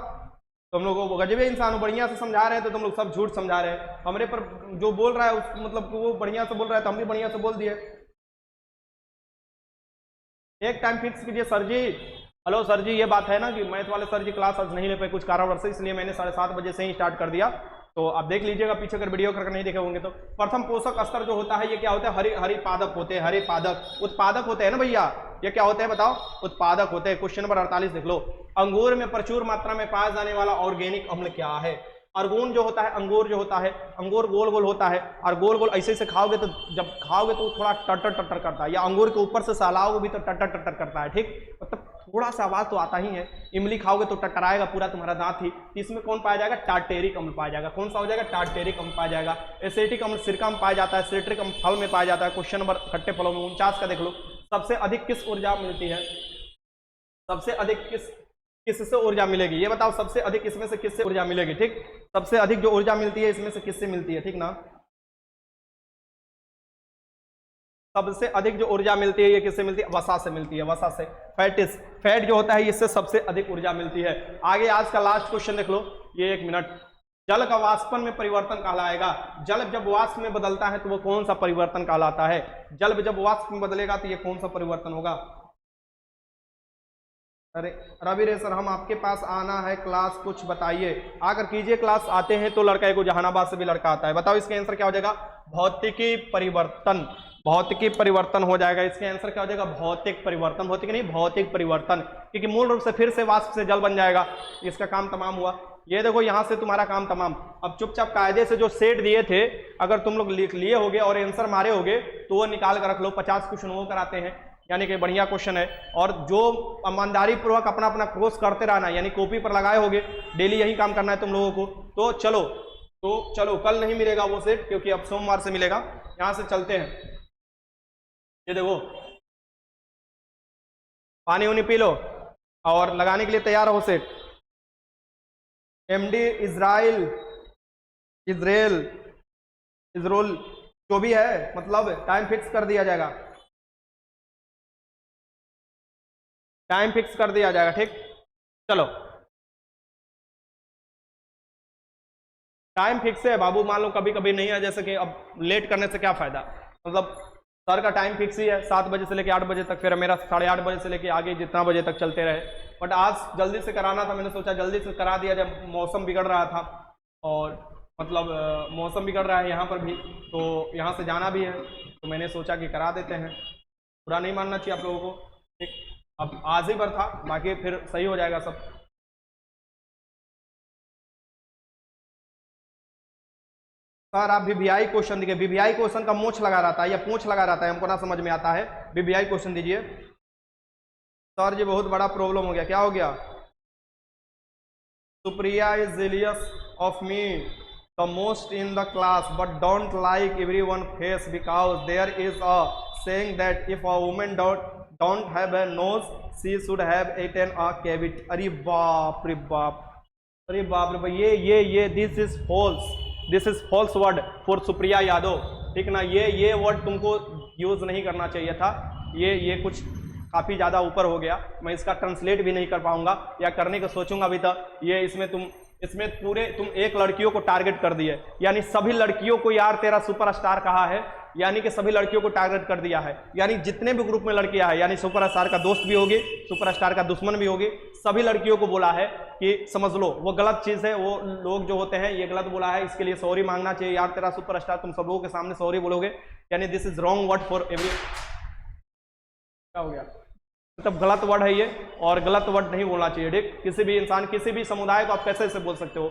तुम लोगों को गजबे इंसान हो, बढ़िया से समझा रहे हैं तो तुम लोग सब झूठ समझा रहे हैं। हमरे पर जो बोल रहा है उस मतलब वो बढ़िया से बोल रहा है तो हम भी बढ़िया से बोल दिए। एक टाइम फिक्स कीजिए सर जी। हेलो सर जी, ये बात है ना कि मैथ वाले सर जी क्लास आज नहीं ले पाए कुछ कारणवश से, इसलिए मैंने 7:30 बजे से ही स्टार्ट कर दिया। तो आप देख लीजिएगा पीछे अगर वीडियो करके नहीं देखे होंगे तो। प्रथम पोषक स्तर जो होता है ये क्या होता है, हरि पादक होते हैं, हरि पादक उत्पादक होते हैं ना भैया। ये क्या होते हैं बताओ, उत्पादक होते हैं। क्वेश्चन नंबर 48 देख लो, अंगूर में प्रचुर मात्रा में पाया जाने वाला ऑर्गेनिक अम्ल क्या है। अर्गून जो होता है, अंगूर जो होता है, अंगूर गोल गोल होता है और गोल गोल ऐसे से खाओगे तो जब खाओगे तो थोड़ा टटर टटर करता है, या अंगूर के ऊपर से सहलाओगे भी तो टटर टटर करता है, ठीक, मतलब थोड़ा सा आवाज तो आता ही है। इमली खाओगे तो टटराएगा पूरा तुम्हारा दांत ही। इसमें कौन पाया जाएगा, टार्टेरिक अम्ल पाया जाएगा। कौन सा हो जाएगा, टार्टेरिक अम्ल पाया जाएगा। एसिटिक अम्ल सिरका में पाया जाता है, सिट्रिक अम्ल फल में पाया जाता है। क्वेश्चन नंबर खट्टे फलों में 49 का देख लो, सबसे अधिक किस ऊर्जा मिलती है, सबसे अधिक किससे ऊर्जा मिलेगी, ये बताओ। सबसे अधिक इसमें से किससे ऊर्जा मिलेगी, ठीक, सबसे अधिक जो ऊर्जा मिलती है इसमें से किससे मिलती है, ठीक ना। सबसे अधिक जो ऊर्जा मिलती है ये किससे मिलती है, वसा से मिलती है, वसा से। फैट जो होता है इससे सबसे अधिक ऊर्जा मिलती है। आगे आज का लास्ट क्वेश्चन देख लो, ये 1 मिनट। जल का वाष्पन में परिवर्तन कहलाएगा। जल जब वाष्प में बदलता है तो वो कौन सा परिवर्तन कहलाता है। जल जब वाष्प में बदलेगा तो ये कौन सा परिवर्तन होगा। अरे रवि रे सर, हम आपके पास आना है क्लास, कुछ बताइए। आकर कीजिए क्लास, आते हैं तो लड़का को जहानाबाद से भी लड़का आता है। बताओ इसका आंसर क्या हो जाएगा, भौतिकी परिवर्तन। भौतिकी परिवर्तन हो जाएगा। इसके आंसर क्या हो जाएगा, भौतिक परिवर्तन, भौतिक नहीं भौतिक परिवर्तन, क्योंकि मूल रूप से फिर से वाष्प से जल बन जाएगा। इसका काम तमाम हुआ। ये देखो यहां से तुम्हारा काम तमाम। अब चुपचाप कायदे से जो सेट दिए थे अगर तुम लोग लिख लिए होगे और आंसर मारे होगे तो वो निकाल कर रख लो। 50 क्वेश्चन वो कराते हैं, यानी कि बढ़िया क्वेश्चन है। और जो ईमानदारी पूर्वक अपना अपना कोर्स करते रहना, यानी कॉपी पर लगाए होगे, डेली यही काम करना है तुम लोगों को। तो चलो कल नहीं मिलेगा वो सेट, क्योंकि अब सोमवार से मिलेगा। यहां से चलते हैं। ये देखो पानी उनी पी लो और लगाने के लिए तैयार हो सेट। एमडी इजराइल जो भी है, मतलब टाइम फिक्स कर दिया जाएगा, टाइम फिक्स कर दिया जाएगा, ठीक। चलो टाइम फिक्स है बाबू, मान लो कभी कभी नहीं है, जैसे कि अब लेट करने से क्या फायदा, मतलब सर का टाइम फिक्स ही है 7 बजे से लेके 8 बजे तक, फिर मेरा 8:30 बजे से लेके आगे जितना बजे तक चलते रहे। बट आज जल्दी से कराना था, मैंने सोचा जल्दी से करा दिया जब मौसम बिगड़ रहा था, और मतलब मौसम बिगड़ रहा है यहाँ पर भी, तो यहाँ से जाना भी है, तो मैंने सोचा कि करा देते हैं। बुरा नहीं मानना चाहिए आप लोगों को, ठीक। अब आज ही भर था, बाकी फिर सही हो जाएगा सब। सर आप वीवीआई क्वेश्चन देखिए, वीवीआई क्वेश्चन का मूंछ लगा रहता है या पूंछ लगा रहता है, हमको ना समझ में आता है। वीवीआई क्वेश्चन दीजिए। सर जी बहुत बड़ा प्रॉब्लम हो गया, क्या हो गया। Supriya is jealous of me the most in the class but don't like everyone face because there is a saying that if a woman don't have a nose, she should have eaten a cavity. अरे बाप रे बाप, अरे बाप रे बाप, ये this is false word for Supriya Yadav, ठीक ना। ये वर्ड तुमको यूज नहीं करना चाहिए था, ये कुछ काफ़ी ज़्यादा ऊपर हो गया, मैं इसका ट्रांसलेट भी नहीं कर पाऊंगा या करने का सोचूंगा अभी तक। ये इसमें पूरे तुम एक लड़कियों को टारगेट कर दिए, यानी सभी लड़कियों को यार तेरा सुपरस्टार कहा है, यानी कि सभी लड़कियों को टारगेट कर दिया है, यानी जितने भी ग्रुप में लड़कियां हैं, यानी सुपरस्टार का दोस्त भी होगी, सुपरस्टार का दुश्मन भी होगी, सभी लड़कियों को बोला है कि समझ लो वो गलत चीज़ है, वो लोग जो होते हैं ये गलत बोला है, इसके लिए सॉरी मांगना चाहिए यार तेरा सुपरस्टार, तुम सब लोगों के सामने सॉरी बोलोगे, यानी this is wrong word for every. क्या हो गया, मतलब गलत वर्ड है ये, और गलत वर्ड नहीं बोलना चाहिए, ठीक। किसी भी इंसान, किसी भी समुदाय को आप कैसे ऐसे बोल सकते हो,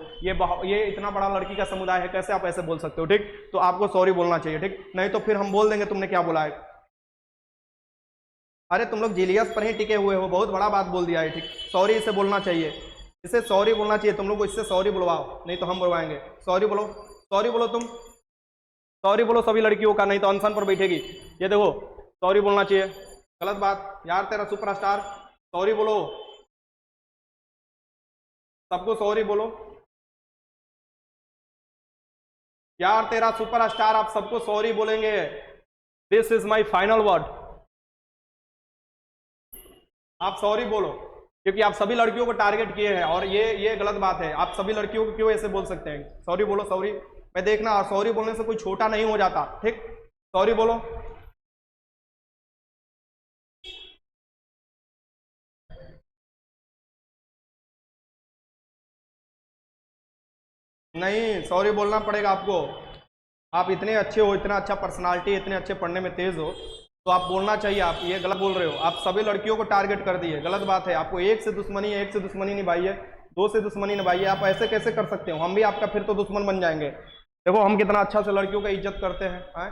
ये इतना बड़ा लड़की का समुदाय है, कैसे आप ऐसे बोल सकते हो, ठीक। तो आपको सॉरी बोलना चाहिए, ठीक, नहीं तो फिर हम बोल देंगे तुमने क्या बोला है। अरे तुम लोग जीलियस पर ही टिके हुए हो, बहुत बड़ा बात बोल दिया है, ठीक। सॉरी इसे बोलना चाहिए, इसे सॉरी बोलना चाहिए, तुम लोग को इससे सॉरी बुलवाओ, नहीं तो हम बुलवाएंगे। सॉरी बोलो, सॉरी बोलो, तुम सॉरी बोलो सभी लड़कियों का, नहीं तो अनशन पर बैठेगी। ये देखो सॉरी बोलना चाहिए, गलत बात, यार तेरा सुपरस्टार, सॉरी बोलो, सबको सॉरी बोलो, यार तेरा सुपरस्टार, आप सबको सॉरी बोलेंगे, this is my final word, आप सॉरी बोलो, क्योंकि आप सभी लड़कियों को टारगेट किए हैं और ये गलत बात है, आप सभी लड़कियों को क्यों ऐसे बोल सकते हैं। सॉरी बोलो, सॉरी, मैं देखना, सॉरी बोलने से कोई छोटा नहीं हो जाता, ठीक, सॉरी बोलो। नहीं, सॉरी बोलना पड़ेगा आपको, आप इतने अच्छे हो, इतना अच्छा पर्सनालिटी, इतने अच्छे पढ़ने में तेज हो, तो आप बोलना चाहिए। आप ये गलत बोल रहे हो, आप सभी लड़कियों को टारगेट कर दिए, गलत बात है। आपको एक से दुश्मनी निभाई है, दो से दुश्मनी निभाई है, आप ऐसे कैसे कर सकते हो, हम भी आपका फिर तो दुश्मन बन जाएंगे। देखो हम कितना अच्छा से लड़कियों का इज्जत करते हैं,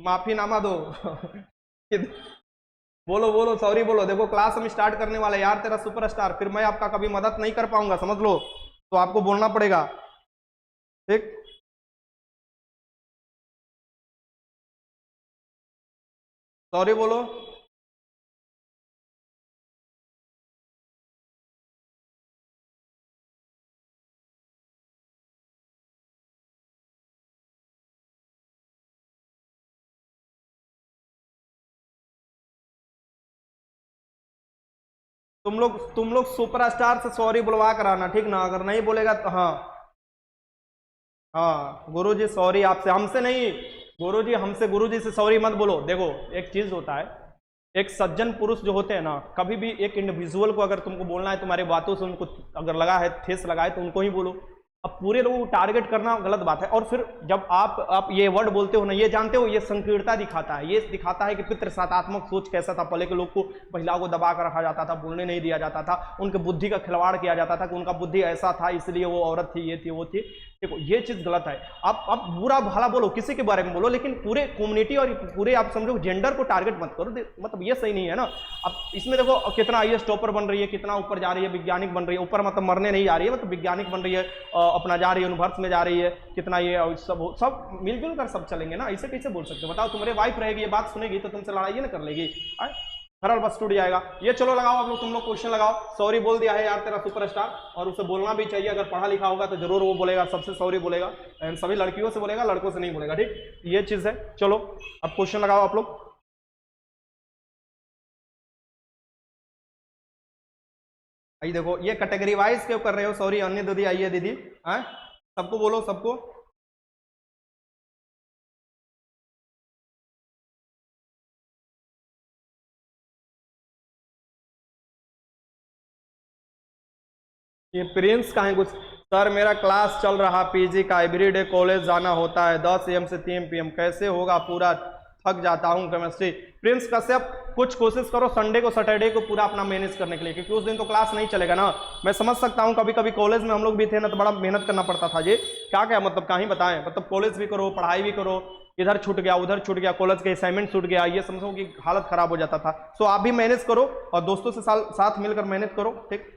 माफीनामा दो बोलो बोलो, सॉरी बोलो। देखो क्लास हम स्टार्ट करने वाले, यार तेरा सुपरस्टार, फिर मैं आपका कभी मदद नहीं कर पाऊंगा, समझ लो, तो आपको बोलना पड़ेगा, ठीक। सॉरी बोलो, तुम लोग सुपरस्टार से सॉरी बुलवा कर आना, ठीक ना। अगर नहीं बोलेगा तो हाँ, हाँ गुरुजी सॉरी, आपसे, हमसे नहीं गुरुजी, हमसे, गुरुजी से सॉरी मत बोलो। देखो एक चीज होता है, एक सज्जन पुरुष जो होते हैं ना, कभी भी एक इंडिविजुअल को अगर तुमको बोलना है, तुम्हारी बातों से उनको अगर लगा है, ठेस लगा है, तो उनको ही बोलो। अब पूरे लोगों को टारगेट करना गलत बात है। और फिर जब आप ये वर्ड बोलते हो ना, ये जानते हो ये संकीर्णता दिखाता है, ये दिखाता है कि पितृसत्तात्मक सोच कैसा था। पहले के लोग को, महिलाओं को दबा कर रखा जाता था, बोलने नहीं दिया जाता था, उनके बुद्धि का खिलवाड़ किया जाता था कि उनका बुद्धि ऐसा था इसलिए वो औरत थी, ये थी, वो थी। देखो ये चीज गलत है। आप बुरा भला बोलो, किसी के बारे में बोलो, लेकिन पूरे कम्युनिटी और पूरे आप समझो जेंडर को टारगेट मत करो, मतलब ये सही नहीं है ना। अब इसमें देखो कितना आईएएस टॉपर बन रही है, कितना ऊपर जा रही है, वैज्ञानिक बन रही है, ऊपर मतलब मरने नहीं जा रही है, मतलब वैज्ञानिक बन रही है, अपना जा रही है, यूनिवर्स में जा रही है, कितना ये सब मिलजुल कर सब चलेंगे ना, ऐसे कैसे बोल सकते हो बताओ। तुम्हारे वाइफ रहेगी, ये बात सुनेगी तो तुमसे लड़ाई ना कर लेगी, खरल बस टूट जाएगा। ये चलो लगाओ आप लोग, तुम लोग क्वेश्चन लगाओ। सॉरी बोल दिया है यार तेरा सुपरस्टार, और उसे बोलना भी चाहिए, अगर पढ़ा लिखा होगा तो जरूर वो बोलेगा, सबसे सॉरी बोलेगा, एंड सभी लड़कियों से बोलेगा, लड़कों से नहीं बोलेगा, ठीक। ये चीज है। चलो अब क्वेश्चन लगाओ आप लोग। आई देखो ये कैटेगरी वाइज क्यों कर रहे हो, सॉरी अन्य दीदी, आइए दीदी, सबको बोलो, सबको। ये प्रिंस का है कुछ। सर मेरा क्लास चल रहा पीजी का, एवरीडे कॉलेज जाना होता है 10 AM से 3 PM, कैसे होगा, पूरा थक जाता हूँ केमिस्ट्री। प्रिंस कश्यप कुछ कोशिश करो संडे को सैटरडे को पूरा अपना मैनेज करने के लिए, क्योंकि उस दिन तो क्लास नहीं चलेगा ना। मैं समझ सकता हूँ, कभी कभी कॉलेज में हम लोग भी थे ना, तो बड़ा मेहनत करना पड़ता था। ये क्या क्या मतलब कहीं बताएं, मतलब कॉलेज भी करो, पढ़ाई भी करो, इधर छूट गया उधर छूट गया, कॉलेज के असाइनमेंट छूट गया, ये समझो कि हालत खराब हो जाता था। सो आप भी मैनेज करो और दोस्तों से साथ मिलकर मैनेज करो, ठीक।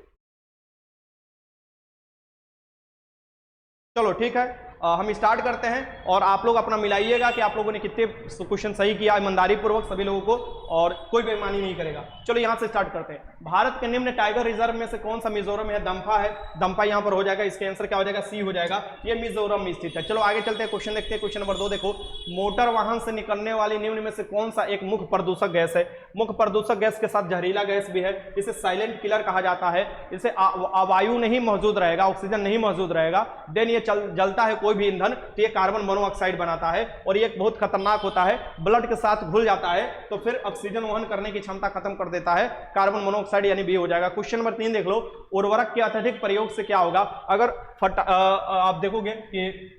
चलो ठीक है। हम स्टार्ट करते हैं और आप लोग अपना मिलाइएगा कि आप लोगों ने कितने क्वेश्चन सही किया ईमानदारी पूर्वक सभी लोगों को, और कोई बेईमानी नहीं करेगा। चलो यहाँ से स्टार्ट करते हैं। भारत के निम्न टाइगर रिजर्व में से कौन सा मिजोरम है? दम्फा है, दम्फा यहाँ पर हो जाएगा, इसका आंसर क्या हो जाएगा? सी हो जाएगा, ये मिजोरम में स्थित है। चलो आगे चलते हैं, क्वेश्चन देखते हैं। क्वेश्चन नंबर 2 देखो, मोटर वाहन से निकलने वाली निम्न में से कौन सा एक मुख्य प्रदूषक गैस है? मुख्य प्रदूषक गैस के साथ जहरीला गैस भी है, इसे साइलेंट किलर कहा जाता है। इसे वायु नहीं मौजूद रहेगा, ऑक्सीजन नहीं मौजूद रहेगा, देन ये जलता है कोई भी ईंधन तो ये कार्बन मोनोऑक्साइड बनाता है, और ये बहुत खतरनाक होता है, ब्लड के साथ घुल जाता है तो फिर ऑक्सीजन वहन करने की क्षमता खत्म कर देता है, कार्बन मोनोऑक्साइड यानी बी हो जाएगा। क्वेश्चन नंबर 3 देख लो, उर्वरक के अत्यधिक प्रयोग से क्या होगा? अगर आप देखोगे कि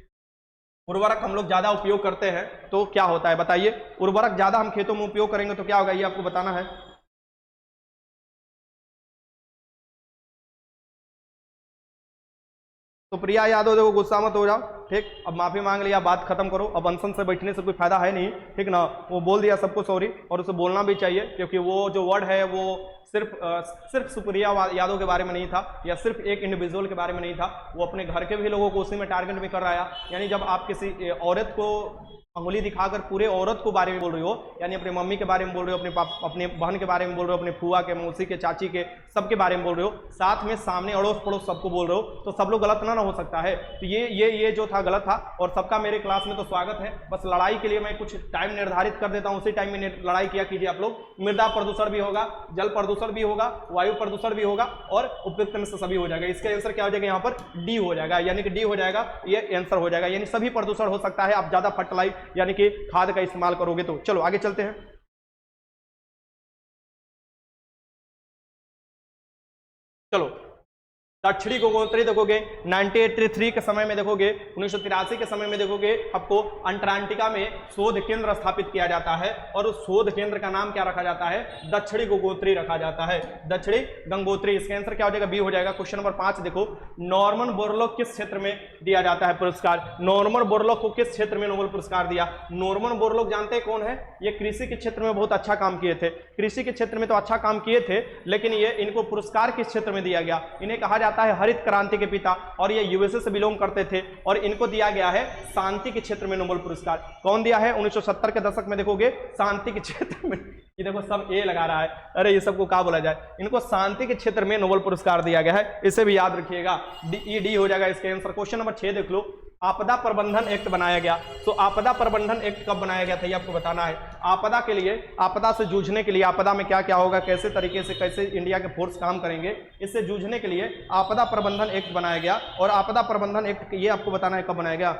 उर्वरक हम लोग ज्यादा उपयोग करते हैं तो क्या होता है बताइए? उर्वरक ज्यादा हम खेतों में उपयोग करेंगे तो क्या होगा, ये आपको बताना है। तो प्रिया यादव, देखो गुस्सा मत हो जाओ, ठीक, अब माफी मांग लिया, बात खत्म करो, अब अनशन से बैठने से कोई फायदा है नहीं, ठीक ना। वो बोल दिया सबको सॉरी, और उसे बोलना भी चाहिए, क्योंकि वो जो वर्ड है वो सिर्फ सुप्रिया यादव के बारे में नहीं था, या सिर्फ एक इंडिविजुअल के बारे में नहीं था, वो अपने घर के भी लोगों को उसी में टारगेट भी कर रहा है। यानी जब आप किसी औरत को अंगुली दिखाकर पूरे औरत को बारे में बोल रही हो, यानी अपनी मम्मी के बारे में बोल रहे हो, अपने बहन के बारे में बोल रहे हो, अपने फुआ के, मौसी के, चाची के, सबके बारे में बोल रहे हो, साथ में सामने अड़ोस पड़ोस सबको बोल रहे हो, तो सब लोग गलत ना हो सकता है। तो ये जो था गलत था, और सबका मेरे क्लास में तो स्वागत है। बस लड़ाई के लिए मैं कुछ टाइम निर्धारित कर देता हूँ, उसी टाइम में लड़ाई किया कीजिए आप लोग। मृदा प्रदूषण भी होगा, जल प्रदूषण भी होगा, वायु प्रदूषण भी होगा, और उपयुक्त में से सभी हो जाएगा। इसका आंसर क्या हो जाएगा? यहाँ पर डी हो जाएगा, यानी कि डी हो जाएगा, ये आंसर हो जाएगा। यानी सभी प्रदूषण हो सकता है, आप ज्यादा फर्टिलाइज यानी कि खाद का इस्तेमाल करोगे तो। चलो आगे चलते हैं। चलो दक्षिणी गंगोत्री देखोगे 1983 के समय में, देखोगे 1983 के समय में देखोगे आपको अंटार्कटिका में शोध केंद्र स्थापित किया जाता है, और उस शोध केंद्र का नाम क्या रखा जाता है? दक्षिणी गंगोत्री रखा जाता है, दक्षिणी गंगोत्री। इसका आंसर क्या हो जाएगा? बी हो जाएगा। क्वेश्चन नंबर 5 देखो, नॉर्मन बोरलॉग किस क्षेत्र में दिया जाता है पुरस्कार? नॉर्मन बोरलॉग को किस क्षेत्र में नोबेल पुरस्कार दिया? नॉर्मन बोरलॉग जानते हैं कौन है? ये कृषि के क्षेत्र में बहुत अच्छा काम किए थे, कृषि के क्षेत्र में तो अच्छा काम किए थे, लेकिन ये इनको पुरस्कार किस क्षेत्र में दिया गया? इन्हें कहा जाता है हरित क्रांति के पिता, और ये यूएसए से बिलोंग करते थे, और इनको दिया गया है शांति के क्षेत्र में नोबेल पुरस्कार। कौन दिया है? 1970 के दशक में देखोगे शांति के क्षेत्र में, ये देखो सब ए लगा रहा है, अरे ये सबको क्या बोला जाए, इनको शांति के क्षेत्र में नोबेल पुरस्कार दिया गया है, इसे भी याद रखिएगा, डी हो जाएगा इसका आंसर। क्वेश्चन नंबर 6 देख लो, आपदा प्रबंधन एक्ट बनाया गया। तो आपदा प्रबंधन एक्ट कब बनाया गया था ये आपको बताना है। आपदा के लिए, आपदा से जूझने के लिए, आपदा में क्या क्या होगा, कैसे तरीके से कैसे इंडिया के फोर्स काम करेंगे, इससे जूझने के लिए आपदा प्रबंधन एक्ट बनाया गया। और आपदा प्रबंधन एक्ट ये आपको बताना है कब बनाया गया।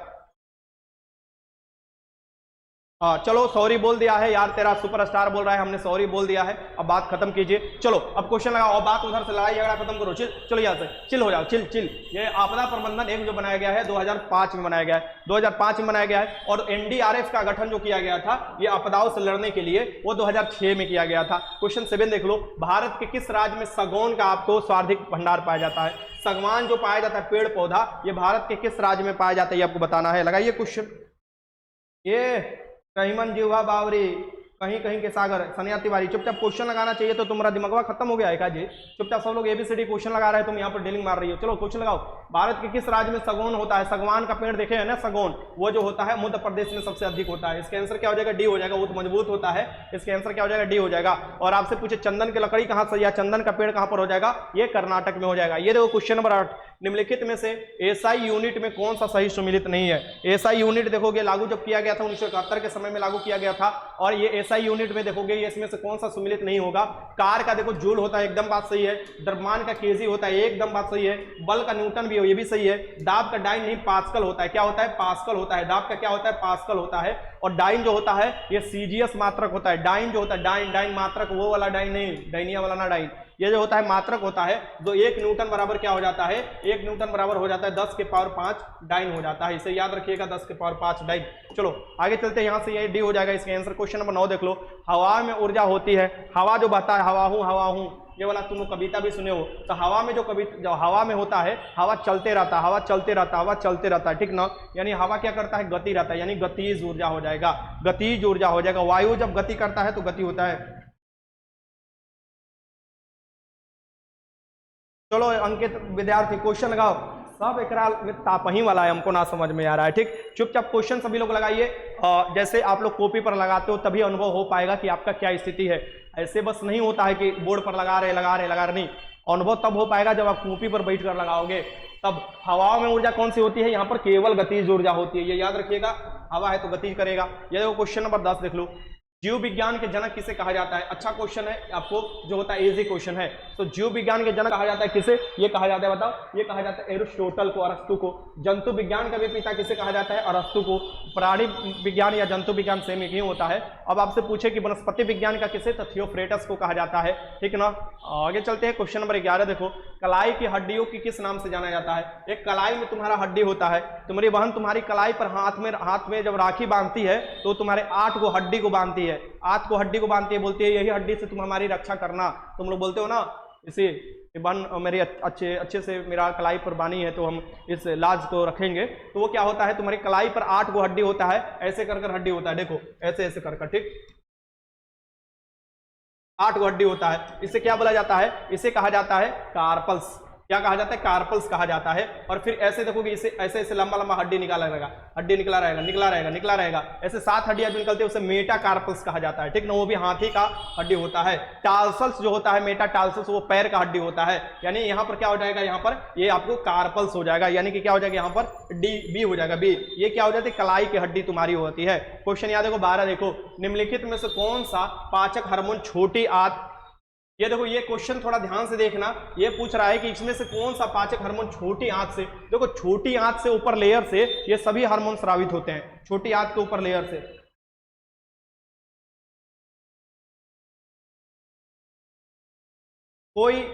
हाँ चलो सॉरी बोल दिया है यार, तेरा सुपरस्टार बोल रहा है, हमने सॉरी बोल दिया है, अब बात खत्म कीजिए। चलो अब क्वेश्चन लगाओ, और बात उधर से लड़ाई झगड़ा खत्म करो, चलो यहाँ से चिल हो जाओ, चिल। ये आपदा प्रबंधन एक्ट जो बनाया गया है 2005 में बनाया गया है, 2005 में बनाया गया है। और एनडीआरएफ का गठन जो किया गया था ये आपदाओं से लड़ने के लिए, वो 2006 में किया गया था। क्वेश्चन 7 देख लो, भारत के किस राज्य में सागौन का आपको सर्वाधिक भंडार पाया जाता है? सागवान जो पाया जाता है पेड़ पौधा, ये भारत के किस राज्य में पाया जाता है ये आपको बताना है। लगाइए क्वेश्चन। ये कहीं मन जीवा बावरी, कहीं कहीं के सागर, सनिया तिवारी। चुपचाप क्वेश्चन लगाना चाहिए, तो तुम्हारा दिमाग खत्म हो गया है क्या जी? चुपचाप सब लोग एबीसीडी क्वेश्चन लगा रहे हैं, तुम यहाँ पर डीलिंग मार रही हो। चलो क्वेश्चन लगाओ, भारत के किस राज्य में सागौन होता है? सागवान का पेड़ देखे है ना, सागौन, वो जो होता है मध्य प्रदेश में सबसे अधिक होता है। इसका आंसर क्या हो जाएगा? डी हो जाएगा, वो तो मजबूत होता है, इसका आंसर क्या हो जाएगा? डी हो जाएगा। और आपसे पूछे चंदन की लकड़ी कहाँ से, या चंदन का पेड़ कहाँ पर हो जाएगा? ये कर्नाटक में हो जाएगा। ये देखो क्वेश्चन नंबर 8, निम्नलिखित में से एसआई यूनिट में कौन सा सही सुमिलित नहीं है? एसआई यूनिट देखोगे लागू जब किया गया था 1971 के समय में लागू किया गया था, और ये एसआई यूनिट में देखोगे ये इसमें से कौन सा सुमिलित नहीं होगा? कार का देखो जूल होता है, एकदम बात सही है। द्रव्यमान का केजी होता है, एकदम बात सही है। बल का न्यूटन भी हो, ये भी सही है। दाब का डाइन नहीं पास्कल होता है, क्या होता है? पास्कल होता है। दाब का क्या होता है? पास्कल होता है। और डाइन जो होता है ये सीजीएस मात्रक होता है। डाइन जो होता है, डाइन मात्रक, वो वाला डाइन नहीं, डाइनिया वाला ना डाइन, ये जो होता है मात्रक होता है, जो 1 न्यूटन बराबर क्या हो जाता है? 1 न्यूटन बराबर हो जाता है 10 के पावर 5 डाइन हो जाता है, इसे याद रखिएगा, 10 के पावर 5 डाइन। चलो आगे चलते हैं, यहाँ से ये डी हो जाएगा इसका आंसर। क्वेश्चन नंबर 9 देख लो, हवा में ऊर्जा होती है, हवा जो बहता है, हवा हूँ, ये वाला तुम कविता भी सुने हो, तो हवा में जो हवा में होता है, हवा चलते रहता है, हवा चलते रहता है, ठीक ना। यानी हवा क्या करता है? गति रहता है, यानी गतिज ऊर्जा हो जाएगा, गतिज ऊर्जा हो जाएगा। वायु जब गति करता है तो गति होता है। चलो अंकित विद्यार्थी क्वेश्चन लगाओ, सब एकरा में तापही वाला है, हमको ना समझ में आ रहा है। ठीक, चुपचाप क्वेश्चन सभी लोग लगाइए, जैसे आप लोग कॉपी पर लगाते हो तभी अनुभव हो पाएगा कि आपका क्या स्थिति है। ऐसे बस नहीं होता है कि बोर्ड पर लगा रहे नहीं, अनुभव तब हो पाएगा जब आप कॉपी पर बैठ कर लगाओगे। तब हवाओं में ऊर्जा कौन सी होती है, यहाँ पर केवल गतिज ऊर्जा होती है, ये याद रखिएगा। हवा है तो गतिज करेगा। ये देखो क्वेश्चन नंबर 10 देख लो, जीव विज्ञान के जनक किसे कहा जाता है। अच्छा क्वेश्चन है, आपको जो होता है इजी क्वेश्चन है। तो जीव विज्ञान के जनक कहा जाता है किसे, ये कहा जाता है, बताओ, ये कहा जाता है एरिस्टोटल को, अरस्तु को। जंतु विज्ञान का भी पिता किसे कहा जाता है, अरस्तु को। प्राणी विज्ञान या जंतु विज्ञान सेम एक ही होता है। अब आपसे पूछे कि वनस्पति विज्ञान का किसे, तो थियोफ्रेटस को कहा जाता है। ठीक ना, आगे चलते हैं। क्वेश्चन नंबर 11 देखो, कलाई की हड्डियों की किस नाम से जाना जाता है। एक कलाई में तुम्हारा हड्डी होता है, तुम्हारी बहन तुम्हारी कलाई पर हाथ में जब राखी बांधती है तो तुम्हारे 8 को हड्डी को बांधती है, 8 को हड्डी को बांधती है, बोलती है यही हड्डी से तुम हमारी रक्षा करना। तुम लोग बोलते हो ना इसे, बहन मेरी अच्छे से मेरा कलाई पर बानी है तो हम इस लाज को रखेंगे। तो वो क्या होता है, तुम्हारी कलाई पर 8 को हड्डी होता है, ऐसे कर हड्डी होता है, देखो ऐसे ऐसे कर। ठीक, 8 को हड्डी होता है। इसे क्या बोला जाता है, इसे कहा जाता है कार्पल्स। क्या कहा जाता है, कार्पल्स कहा जाता है। और फिर ऐसे देखोगे, इसे ऐसे ऐसे लंबा लंबा हड्डी निकाला रहेगा, हड्डी निकला रहेगा, ऐसे 7 हड्डियां निकलती है, उसे मेटा कार्पल्स कहा जाता है। ठीक ना, वो भी हाथी का हड्डी होता है। टालसल्स जो होता है, मेटा टालसल्स, वो पैर का हड्डी होता है। यानी यहाँ पर क्या हो जाएगा, यहाँ पर ये आपको कार्पल्स हो जाएगा, यानी कि क्या हो जाएगा, यहाँ पर बी हो जाएगा, बी। ये क्या हो जाती है, कलाई की हड्डी तुम्हारी होती है। क्वेश्चन याद देखो 12 देखो, निम्नलिखित में से कौन सा पाचक हार्मोन छोटी आंत, ये देखो ये क्वेश्चन थोड़ा ध्यान से देखना, ये पूछ रहा है कि इसमें से कौन सा पाचक हार्मोन छोटी आंत से, देखो छोटी आंत से ऊपर लेयर से ये सभी हार्मोन स्रावित होते हैं, छोटी आंत के ऊपर लेयर से।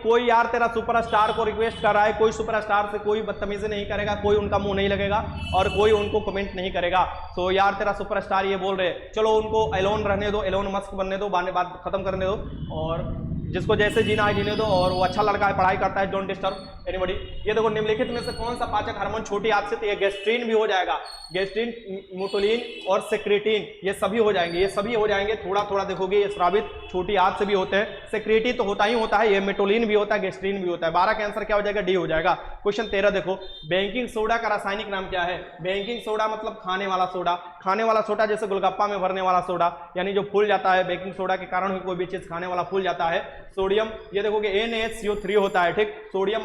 कोई यार तेरा सुपरस्टार को रिक्वेस्ट कर रहा है, कोई सुपरस्टार से कोई बदतमीजी नहीं करेगा, कोई उनका मुंह नहीं लगेगा और कोई उनको कमेंट नहीं करेगा। तो यार तेरा सुपरस्टार ये बोल रहे हैं, चलो उनको एलोन रहने दो, एलोन मस्क बनने दो, बात खत्म करने दो, और जिसको जैसे जीना है जीने दो, और वो अच्छा लड़का है, पढ़ाई करता है, डोंट डिस्टर्ब एनीबॉडी। ये देखो निम्नलिखित में से कौन सा पाचक हार्मोन छोटी आंत से, तो ये गैस्ट्रीन भी हो जाएगा, गैस्ट्रीन, मोटोलिन और सेक्रेटिन, ये सभी हो जाएंगे, ये सभी हो जाएंगे। थोड़ा थोड़ा देखोगे ये स्रावित छोटी आंत से भी होते हैं। सेक्रेटिन तो होता ही होता है, ये मेटोलिन भी होता है, गैस्ट्रीन भी होता है। 12 का आंसर क्या हो जाएगा, डी हो जाएगा। क्वेश्चन 13 देखो, बेकिंग सोडा का रासायनिक नाम क्या है। बेकिंग सोडा मतलब खाने वाला सोडा, खाने वाला सोडा जैसे गुलगप्पा में भरने वाला सोडा, यानी जो फूल जाता है, बेकिंग सोडा के कारण कोई भी चीज खाने वाला फूल जाता है। सोडियम, ये देखोगे NaCO3 होता है। ठीक, सोडियम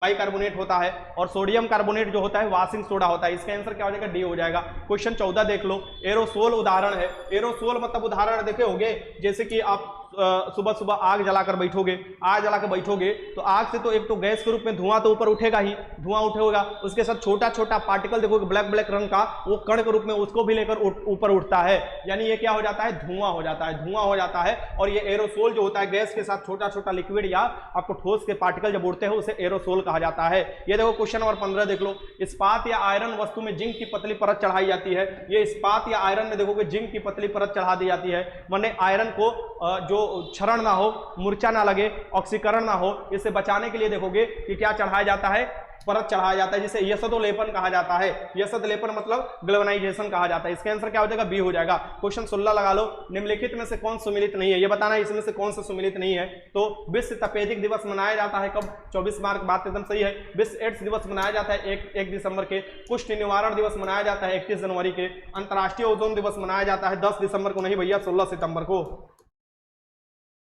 बाइकार्बोनेट होता है, और सोडियम कार्बोनेट जो होता है वाशिंग सोडा होता है। इसका आंसर क्या हो जाएगा, डी हो जाएगा। क्वेश्चन 14 देख लो, एरोसोल उदाहरण है। एरोसोल मतलब उदाहरण देखे होंगे, जैसे कि आप सुबह सुबह आग जलाकर बैठोगे, तो आग से तो एक तो गैस के रूप में धुआं तो ऊपर उठेगा ही, धुआं उठेगा, उसके साथ छोटा छोटा पार्टिकल देखोगे ब्लैक रंग का, वो कण के रूप में उसको भी लेकर ऊपर उठता है, यानी ये क्या हो जाता है, धुआं हो जाता है। और ये एरोसोल जो होता है, गैस के साथ छोटा छोटा लिक्विड या आपको ठोस के पार्टिकल जब उड़ते हैं उसे एरोसोल कहा जाता है। ये देखो क्वेश्चन नंबर 15 देख लो, इस्पात या आयरन वस्तु में जिंक की पतली परत चढ़ाई जाती है। ये इस्पात या आयरन में देखोगे जिंक की पतली परत चढ़ा दी जाती है, माने आयरन को जो क्षरण ना हो, मूर्छा ना लगे, ऑक्सीकरण ना हो, इसे बचाने के लिए देखोगे कि क्या चढ़ाया जाता है, परत चढ़ाया जाता है, जिसे यशोलेपन कहा जाता है। यशोलेपन मतलब ग्लोबनाइजेशन कहा जाता है। इसका आंसर क्या हो जाएगा, बी हो जाएगा। क्वेश्चन 16 लगा लो, निम्नलिखित में से कौन सुमिलित नहीं है, ये बताना है इसमें से कौन सा सुमिलित नहीं है। तो विश्व तपेदिक दिवस मनाया जाता है कब, 24 मार्च, बात एकदम सही है। विश्व एड्स दिवस मनाया जाता है 1 दिसंबर के। कुष्ठ निवारण दिवस मनाया जाता है 31 जनवरी के। अंतर्राष्ट्रीय ओजोन दिवस मनाया जाता है 10 दिसंबर को नहीं भैया, 16 सितंबर को,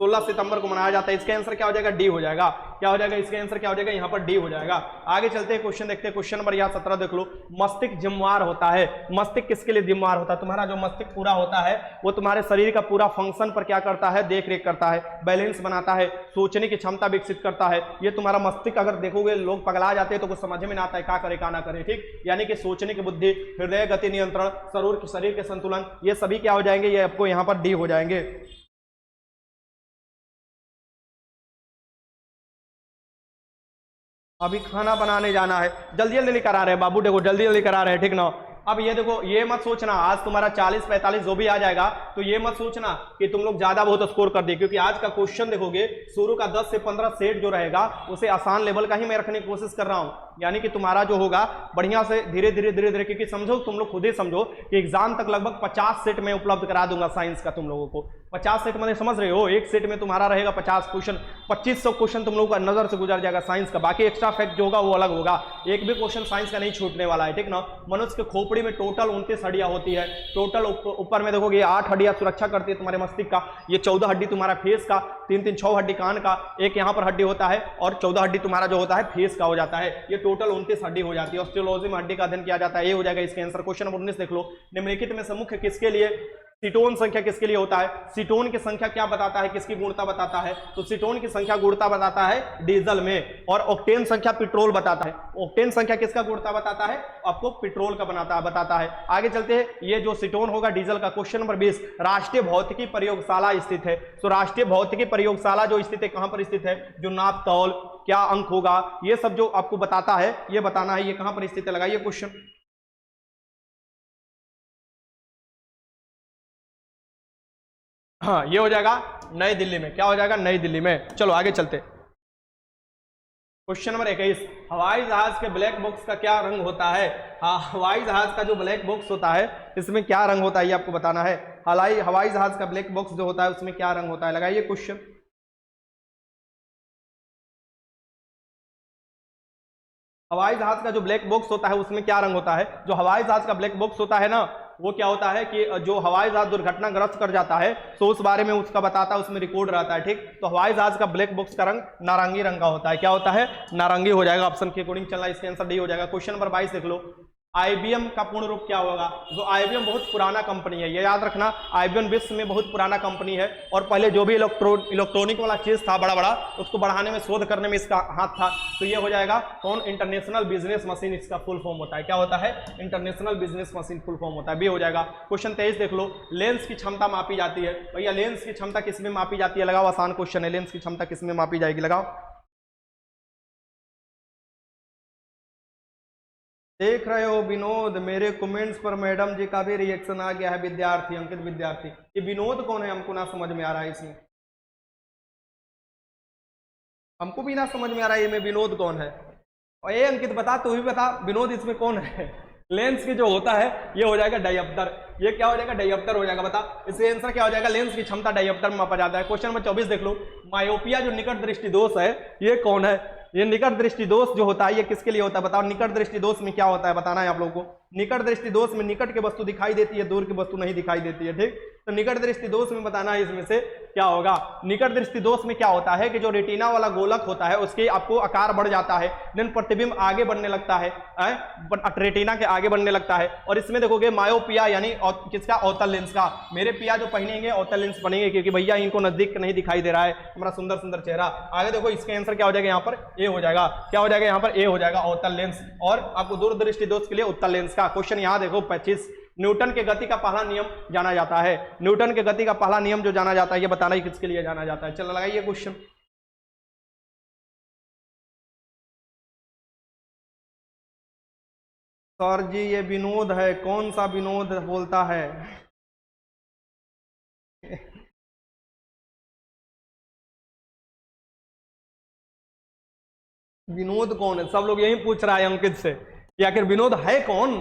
16 सितंबर को मनाया जाता है। इसका आंसर क्या हो जाएगा, डी हो जाएगा। क्या हो जाएगा, इसका आंसर क्या हो जाएगा, यहाँ पर डी हो जाएगा। आगे चलते हैं, क्वेश्चन देखते हैं। क्वेश्चन नंबर 17 देख लो, मस्तिष्क जिम्मेवार होता है। मस्तिष्क किसके लिए जिम्मेवार होता है, तुम्हारा जो मस्तिष्क पूरा होता है वो तुम्हारे शरीर का पूरा फंक्शन पर क्या करता है, देख रेख करता है, बैलेंस बनाता है, सोचने की क्षमता विकसित करता है। ये तुम्हारा मस्तिष्क, अगर देखोगे लोग पगला जाते हैं तो कुछ समझ में ना आता है क्या करे क्या ना करे। ठीक, यानी कि सोचने की बुद्धि, हृदय गति नियंत्रण, शरीर के संतुलन, ये सभी क्या हो जाएंगे, ये आपको यहाँ पर डी हो जाएंगे। अभी खाना बनाने जाना है, जल्दी जल्दी करा रहे हैं बाबू, देखो जल्दी जल्दी करा रहे हैं। ठीक ना, अब ये देखो, ये मत सोचना आज तुम्हारा 40-45 जो भी आ जाएगा, तो ये मत सोचना कि तुम लोग ज्यादा बहुत स्कोर कर दे, क्योंकि आज का क्वेश्चन देखोगे शुरू का 10 से 15 सेट जो रहेगा उसे आसान लेवल का ही मैं रखने की कोशिश कर रहा हूँ। यानी कि तुम्हारा जो होगा बढ़िया से धीरे धीरे, क्योंकि समझो तुम लोग खुद ही समझो कि एग्जाम तक लगभग 50 सेट में उपलब्ध करा दूंगा साइंस का तुम लोगों को। 50 सेट मैंने समझ रहे हो, एक सेट में तुम्हारा रहेगा 50 क्वेश्चन, 2500 क्वेश्चन तुम लोगों का नजर से गुजर जाएगा साइंस का। बाकी एक्स्ट्रा फैक्ट जो होगा वो अलग होगा, एक भी क्वेश्चन साइंस का नहीं छूटने वाला है, ठीक ना। मनुष्य के खोपड़ी में टोटल 29 हड्डियां होती है, टोटल ऊपर में देखोगे 8 हड्डियां सुरक्षा करती है तुम्हारे मस्तिष्क का, ये 14 हड्डी तुम्हारा फेस का, 3 6 हड्डी कान का, एक यहाँ पर हड्डी होता है और 14 हड्डी तुम्हारा जो होता है फेस का हो जाता है, ये टोटल 29 हड्डी हो जाती है। ऑस्टियोलॉजी में हड्डी का अध्ययन किया जाता है, ये हो जाएगा इसके आंसर। क्वेश्चन नंबर 19 देख लो, निम्नलिखित में से मुख्य किसके लिए कीटोन संख्या किसके लिए होता है? कीटोन की संख्या क्या बताता है, किसकी गुणता बताता है? तो कीटोन की संख्या गुणता बताता है डीजल में, और ऑक्टेन संख्या पेट्रोल बताता है। ऑक्टेन संख्या किसका गुणता बताता है? आपको पेट्रोल का बताता है। आगे चलते हैं, ये जो कीटोन होगा डीजल का। क्वेश्चन नंबर 20, राष्ट्रीय भौतिकी प्रयोगशाला स्थित है। तो राष्ट्रीय भौतिकी प्रयोगशाला जो स्थित है कहां पर स्थित है? जो नाप तौल, क्या अंक होगा, ये सब जो आपको बताता है ये बताना है, ये कहां पर स्थित है, लगाइए क्वेश्चन। हाँ, ये हो जाएगा नई दिल्ली में। क्या हो जाएगा? नई दिल्ली में। चलो आगे चलते। क्वेश्चन नंबर 21, हवाई जहाज के ब्लैक बॉक्स का क्या रंग होता है? हाँ, हवाई जहाज का जो ब्लैक बॉक्स होता है इसमें क्या रंग होता है ये आपको बताना है। हवाई जहाज का ब्लैक बॉक्स जो होता है उसमें क्या रंग होता है, लगाइए क्वेश्चन। हवाई जहाज का जो ब्लैक बॉक्स होता है उसमें क्या रंग होता है? जो हवाई जहाज का ब्लैक बॉक्स होता है ना, वो क्या होता है कि जो हवाई जहाज दुर्घटनाग्रस्त कर जाता है तो उस बारे में उसका बताता है, उसमें रिकॉर्ड रहता है, ठीक। तो हवाई जहाज का ब्लैक बॉक्स का रंग नारंगी रंग का होता है। क्या होता है? नारंगी हो जाएगा, ऑप्शन के अकॉर्डिंग चलना, इसका आंसर डी हो जाएगा। क्वेश्चन नंबर 22 देख लो, आईबीएम का पूर्ण रूप क्या होगा? जो आईबीएम बहुत पुराना कंपनी है, ये याद रखना, आईबीएम विश्व में बहुत पुराना कंपनी है, और पहले जो भी इलेक्ट्रॉनिक वाला चीज था बड़ा बड़ा, उसको बढ़ाने में, शोध करने में इसका हाथ था। तो ये हो जाएगा कौन? इंटरनेशनल बिजनेस मशीन इसका फुल फॉर्म होता है। क्या होता है? International business machine full form होता है, बी हो जाएगा। क्वेश्चन 23 देख लो, लेंस की क्षमता मापी जाती है। भैया लेंस की क्षमता किसमें मापी जाती है? लगाओ, आसान क्वेश्चन है, लेंस की क्षमता किसमें मापी जाएगी, लगाओ। देख रहे हो विनोद, मेरे कमेंट्स पर मैडम जी का भी रिएक्शन आ गया है। विद्यार्थी, अंकित विद्यार्थी, ये विनोद कौन है? हमको ना समझ में आ रहा है इसमें, हमको भी ना समझ में आ रहा है ये में विनोद कौन है। और ये अंकित बता, तू भी बता, विनोद इसमें कौन है? लेंस की जो होता है ये हो जाएगा डायप्टर। ये क्या हो जाएगा? डायप्टर हो जाएगा। बता, इसका आंसर क्या हो जाएगा? लेंस की क्षमता डायप्टर में मापा जाता है। क्वेश्चन नंबर 24 देख लो, मायोपिया जो निकट दृष्टि दोष है ये कौन है? ये निकट दृष्टि दोष जो होता है ये किसके लिए होता है? बताओ, निकट दृष्टि दोष में क्या होता है बताना है आप लोगों को। निकट दृष्टि दोष में निकट की वस्तु दिखाई देती है, दूर की वस्तु नहीं दिखाई देती है, ठीक। तो निकट दृष्टि दोष में बताना है इसमें से क्या होगा। निकट दृष्टि दोष में क्या होता है कि जो रेटिना वाला गोलक होता है उसके आपको आकार बढ़ जाता है, देन प्रतिबिंब आगे बढ़ने लगता है, रेटिना के आगे बढ़ने लगता है। और इसमें देखोगे मायोपिया यानी किसका? अवतल लेंस का। मेरे पिया जो पहनेंगे अवतल लेंस बनेंगे, क्योंकि भैया इनको नजदीक नहीं दिखाई दे रहा है हमारा सुंदर सुंदर चेहरा। आगे देखो, इसका आंसर क्या हो जाएगा? यहाँ पर ए हो जाएगा। क्या हो जाएगा? यहाँ पर ए हो जाएगा, अवतल लेंस। और आपको दूरदृष्टि दोष के लिए उत्तल लेंस का। क्वेश्चन यहाँ देखो 25, न्यूटन के गति का पहला नियम जाना जाता है। न्यूटन के गति का पहला नियम जो जाना जाता है ये बताना ही किसके लिए जाना जाता है। चलो लगाइए क्वेश्चन। सर जी ये विनोद है, कौन सा विनोद बोलता है? विनोद कौन है? सब लोग यही पूछ रहा है अंकित से कि आखिर विनोद है कौन?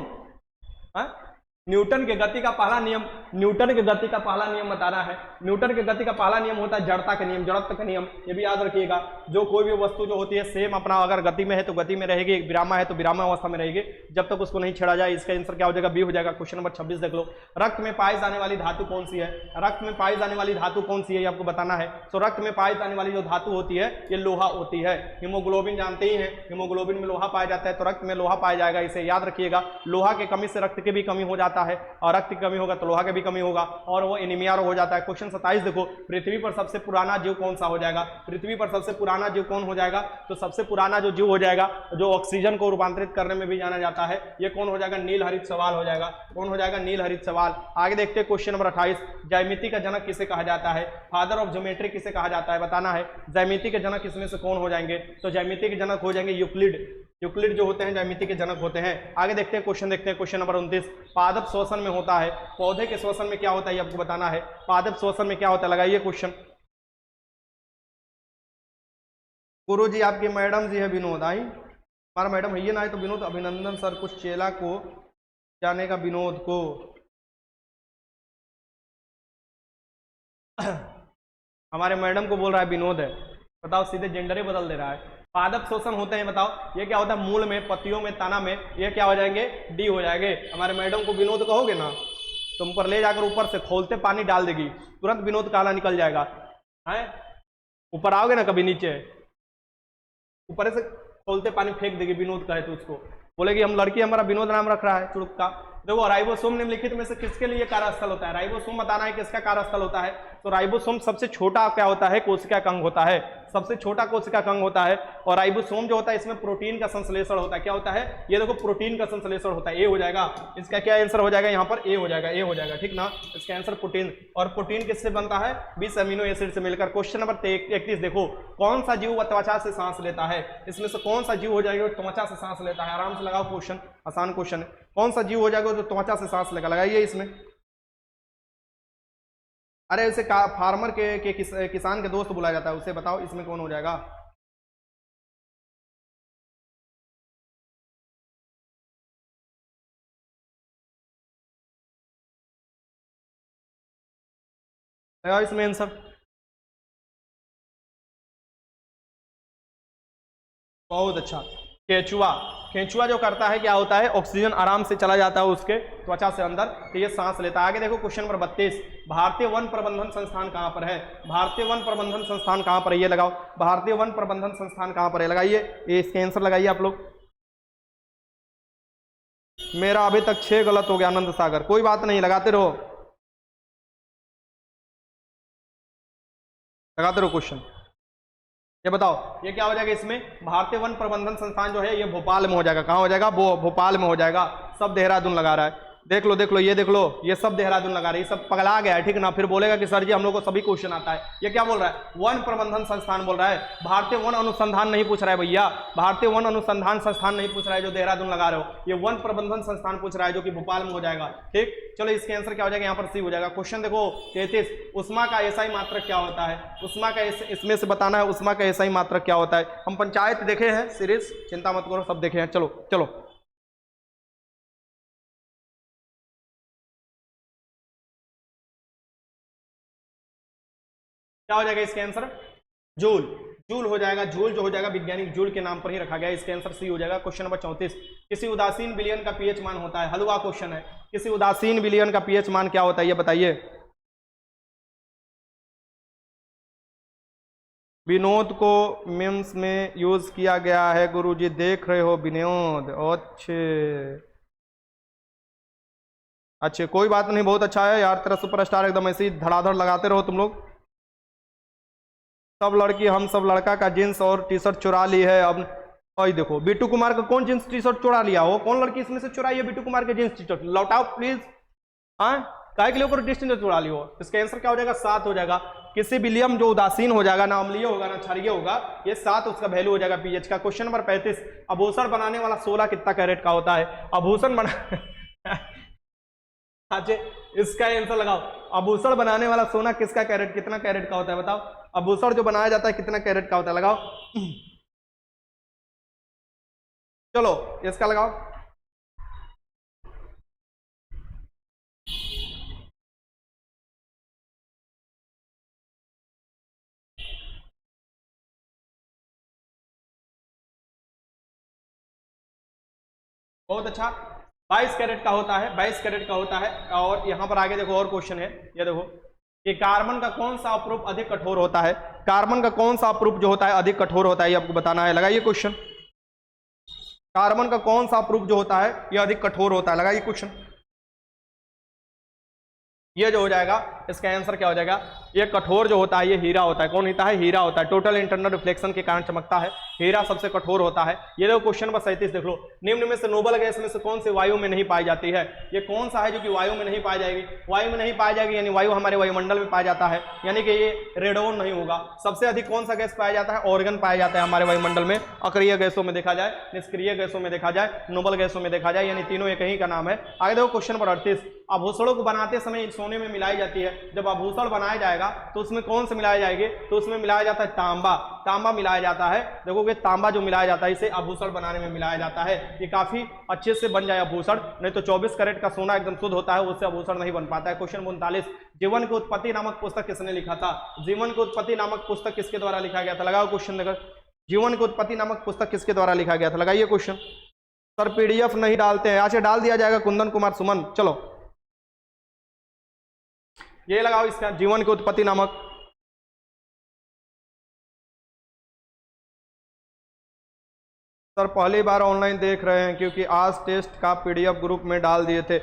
हा? न्यूटन के गति का पहला नियम, न्यूटन के गति का पहला नियम बताना है। न्यूटन के गति का पहला नियम होता है जड़ता का नियम, जड़त्व का नियम। ये भी याद रखिएगा, जो कोई भी वस्तु जो होती है सेम अपना अगर गति में है तो गति में रहेगी, विरामा है तो विरामा अवस्था में रहेगी जब तक उसको नहीं छेड़ा जाए। इसका आंसर क्या हो जाएगा? बी हो जाएगा। क्वेश्चन नंबर 26 देख लो, रक्त में पाई जाने वाली धातु कौन सी है? रक्त में पाई जाने वाली धातु कौन सी है ये आपको बताना है। तो रक्त में पाई जाने वाली जो धातु होती है ये लोहा होती है। हीमोग्लोबिन जानते ही हैं, हीमोग्लोबिन में लोहा पाया जाता है, तो रक्त में लोहा पाया जाएगा, इसे याद रखिएगा। लोहा की कमी से रक्त की भी कमी हो जाता है, और रक्त की कमी होगा तो लोहा की भी कमी होगा, और वो एनीमिया हो जाता है। क्वेश्चन 27 देखो, पृथ्वी पर सबसे पुराना जीव कौन सा हो जाएगा? पृथ्वी पर सबसे पुराना जीव कौन हो जाएगा? तो सबसे पुराना जो जीव हो जाएगा, जो ऑक्सीजन को रूपांतरित करने में भी जाना जाता है, ये कौन हो जाएगा? नील हरित सवाल हो जाएगा। कौन हो जाएगा? नील हरित सवाल। आगे देखते हैं क्वेश्चन नंबर 28, ज्यामिति का जनक किसे कहा जाता है? फादर ऑफ ज्योमेट्री किसे कहा जाता है बताना है। ज्यामिति के जनक इसमें से कौन हो जाएंगे? तो ज्यामिति के जनक हो जाएंगे यूक्लिड। यूक्लिड जो होते हैं ज्यामिति के जनक होते हैं। आगे देखते हैं क्वेश्चन, देखते हैं क्वेश्चन नंबर 29, पादप श्वसन में होता है, पौधे के श्वसन में क्या होता है ये आपको बताना है। पादप श्वसन में क्या होता है? लगाइए क्वेश्चन। गुरु जी आपकी मैडम जी है विनोद आई। हमारा मैडम है ये ना है तो विनोद अभिनंदन सर कुछ चेला को जाने का विनोद को हमारे मैडम को बोल रहा है विनोद है, बताओ सीधे जेंडर ही बदल दे रहा है। पादप शोषण होते हैं, बताओ ये क्या होता है, मूल में, पत्तियों में, तना में, ये क्या हो जाएंगे, डी हो जाएंगे। हमारे मैडम को विनोद कहोगे ना तुम पर ले जाकर ऊपर से खोलते पानी डाल देगी, तुरंत विनोद काला निकल जाएगा। है ऊपर आओगे ना कभी नीचे, ऊपर से खोलते पानी फेंक देगी, विनोद कहे तो उसको बोलेगी हम लड़की, हमारा विनोद नाम रख रहा है चुड़क का। देखो राइबोसोम निम्नलिखित में से किसके लिए कार्यस्थल होता है, राइबोसोम बताना है किसका कार्यस्थल होता है। तो राइबोसोम सबसे छोटा क्या होता है, कोशिका अंग होता है, सबसे छोटा कोशिका अंग होता है। और राइबोसोम जो होता है इसमें प्रोटीन का संश्लेषण होता है, क्या होता है, ये देखो प्रोटीन का संश्लेषण होता है, ए हो जाएगा इसका, क्या आंसर हो जाएगा यहाँ पर, ए हो जाएगा, ए हो जाएगा, ठीक ना। इसका आंसर प्रोटीन। और प्रोटीन किससे बनता है, 20 अमीनो एसिड से मिलकर। क्वेश्चन नंबर 31 देखो, कौन सा जीव त्वचा से सांस लेता है, इसमें से कौन सा जीव हो जाएगा त्वचा से सांस लेता है। आराम से लगाओ क्वेश्चन, आसान क्वेश्चन है। कौन सा जीव हो जाएगा जो त्वचा से सांस लेगा, लगाइए इसमें। अरे उसे फार्मर के किसान के दोस्त बुलाया जाता है, उसे बताओ इसमें कौन हो जाएगा। लगाओ इसमें आंसर। बहुत अच्छा। केंचुआ, केंचुआ जो करता है क्या होता है, ऑक्सीजन आराम से चला जाता है उसके त्वचा से अंदर, तो ये सांस लेता है। आगे देखो क्वेश्चन नंबर 32, भारतीय वन प्रबंधन संस्थान कहाँ पर है, भारतीय वन प्रबंधन संस्थान कहाँ पर है, ये लगाओ, भारतीय वन प्रबंधन संस्थान कहाँ पर है, लगाइए ये, इसके आंसर लगाइए आप लोग। मेरा अभी तक 6 गलत हो गया आनंद सागर, कोई बात नहीं, लगाते रहो, लगाते रहो क्वेश्चन। ये बताओ ये क्या हो जाएगा इसमें, भारतीय वन प्रबंधन संस्थान जो है ये भोपाल में हो जाएगा। कहाँ हो जाएगा, भोपाल में हो जाएगा। सब देहरादून लगा रहा है, देख लो देख लो, ये देख लो, ये सब देहरादून लगा रही है, सब पगला गया है, ठीक ना। फिर बोलेगा कि सर जी हम लोग को सभी क्वेश्चन आता है। ये क्या बोल रहा है, वन प्रबंधन संस्थान बोल रहा है, भारतीय वन अनुसंधान नहीं पूछ रहा है भैया, भारतीय वन अनुसंधान संस्थान नहीं पूछ रहा है जो देहरादून लगा रहे हो, ये वन प्रबंधन संस्थान पूछ रहा है जो कि भोपाल में हो जाएगा, ठीक। चलो इसके आंसर क्या हो जाएगा, यहाँ पर सी हो जाएगा। क्वेश्चन देखो 33, उष्मा का एसआई मात्रक क्या होता है, उष्मा का इसमें से बताना है उष्मा का एसआई मात्रक क्या होता है। हम पंचायत देखे हैं सीरीज, चिंता मत करो, सब देखे हैं। चलो चलो क्या हो जाएगा इसके आंसर, जूल, जूल हो जाएगा। जूल जो हो जाएगा वैज्ञानिक जूल के नाम पर ही रखा गया, इसके आंसर सी हो जाएगा। क्वेश्चन नंबर 34, किसी उदासीन विलयन का पीएच मान होता है, हलवा क्वेश्चन है, किसी उदासीन विलयन का पीएच मान क्या होता है ये बताइए। विनोद को मीम्स में यूज किया गया है गुरुजी, देख रहे हो विनोद, अच्छे कोई बात नहीं, बहुत अच्छा है यार, तेरा सुपरस्टार एकदम ऐसे ही धड़ाधड़ लगाते रहो तुम लोग। सब लड़की हम सब लड़का का जींस और टी शर्ट चुरा ली है। अब और देखो बिट्टू कुमार का कौन जींस टी शर्ट चुरा लिया हो, कौन लड़की इसमें से चुराई है बिट्टू कुमार के जींस टी शर्ट, लौटाओ प्लीज। हाँ काय के लिए डिस्टेंस चुरा ली हो, इसका आंसर क्या हो जाएगा, 7 हो जाएगा। किसी विलियम जो उदासीन हो जाएगा, ना अम्लीय होगा ना क्षारीय होगा, ये 7 उसका वैल्यू हो जाएगा पीएच का। क्वेश्चन नंबर 35, आभूषण बनाने वाला 16 कितना कैरेट का होता है, आभूषण बना अच्छा इसका आंसर लगाओ, आभूषण बनाने वाला सोना किसका कैरेट, कितना कैरेट का होता है बताओ, आभूषण जो बनाया जाता है कितना कैरेट का होता है, लगाओ। चलो इसका लगाओ, बहुत अच्छा। 22 कैरेट का होता है, 22 कैरेट का होता है। और यहां पर आगे देखो और क्वेश्चन है, ये देखो कि कार्बन का कौन सा अपरूप अधिक कठोर होता है, कार्बन का कौन सा अपरूप जो होता है अधिक कठोर होता है, ये आपको बताना है। लगाइए क्वेश्चन, कार्बन का कौन सा अपरूप जो होता है ये अधिक कठोर होता है, लगाइए क्वेश्चन। ये जो हो जाएगा इसका आंसर क्या हो जाएगा, ये कठोर जो होता है ये हीरा होता है। कौन होता है, हीरा होता है। टोटल इंटरनल रिफ्लेक्शन के कारण चमकता है, हीरा सबसे कठोर होता है। ये देखो क्वेश्चन नंबर 37 देख लो, निम्न में से नोबल गैस में से कौन से वायु में नहीं पाई जाती है, ये कौन सा है जो कि वायु में नहीं पाई जाएगी, वायु में नहीं पाई जाएगी यानी वायु हमारे वायुमंडल में पाया जाता है, यानी कि ये रेडोन नहीं होगा। सबसे अधिक कौन सा गैस पाया जाता है, ऑर्गन पाया जाता है हमारे वायुमंडल में। अक्रिय गैसों में देखा जाए, निष्क्रिय गैसों में देखा जाए, नोबल गैसों में देखा जाए, यानी तीनों एक ही का नाम है। आगे देखो क्वेश्चन नंबर 38, आभूषणों को बनाते समय सोने में मिलाई जाती है, जब आभूषण बनाया जाएगा तो उसमें कौन से मिलाया जाएंगे, तो उसमें मिलाया जाता है तांबा, तांबा मिलाया जाता है। देखोगे तांबा जो मिलाया जाता है इसे आभूषण बनाने में मिलाया जाता है। ये काफी अच्छे से बन जाए आभूषण, नहीं तो 24 कैरेट का सोना एकदम शुद्ध होता है, उससे आभूषण नहीं बन पाता है। क्वेश्चन 39, जीवन की उत्पत्ति नामक पुस्तक किसने लिखा था? जीवन की उत्पत्ति नामक पुस्तक किसके द्वारा लिखा गया था? लगाओ क्वेश्चन, देखो जीवन की उत्पत्ति नामक पुस्तक किसके द्वारा लिखा गया था? लगाइए क्वेश्चन। सर पीडीएफ नहीं डालते हैं, अच्छा डाल दिया जाएगा। कुंदन कुमार सुमन, चलो ये लगाओ इसका, जीवन की उत्पत्ति नामक। सर पहली बार ऑनलाइन देख रहे हैं क्योंकि आज टेस्ट का पीडीएफ ग्रुप में डाल दिए थे।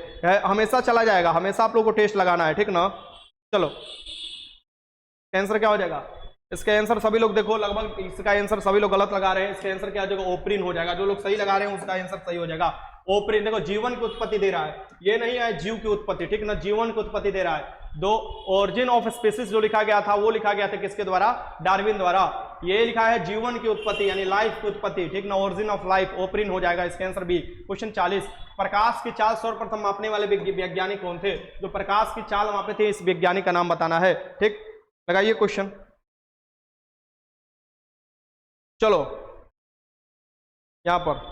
हमेशा चला जाएगा, हमेशा आप लोग को टेस्ट लगाना है, ठीक ना। चलो आंसर क्या हो जाएगा? इसका आंसर सभी लोग देखो, लगभग इसका आंसर सभी लोग गलत लगा रहे हैं। इसका आंसर क्या हो जाएगा? ओप्रिन हो जाएगा। जो लोग सही लगा रहे हैं उसका आंसर सही हो जाएगा ओप्रिन। देखो जीवन की उत्पत्ति दे रहा है, ये नहीं है जीव की उत्पत्ति, ठीक ना, जीवन की उत्पत्ति दे रहा है। दो ओरिजिन ऑफ स्पीसीज जो लिखा गया था वो लिखा गया था किसके द्वारा? डार्विन द्वारा। ये लिखा है जीवन की उत्पत्ति यानी लाइफ की उत्पत्ति, ठीक ना, ओरिजिन ऑफ लाइफ, ओप्रिन हो जाएगा इसका आंसर बी। क्वेश्चन 40, प्रकाश की चाल सर्वप्रथम मापने वाले वैज्ञानिक कौन थे? जो प्रकाश की चाल मापे थे इस वैज्ञानिक का नाम बताना है, ठीक। लगाइए क्वेश्चन। चलो यहां पर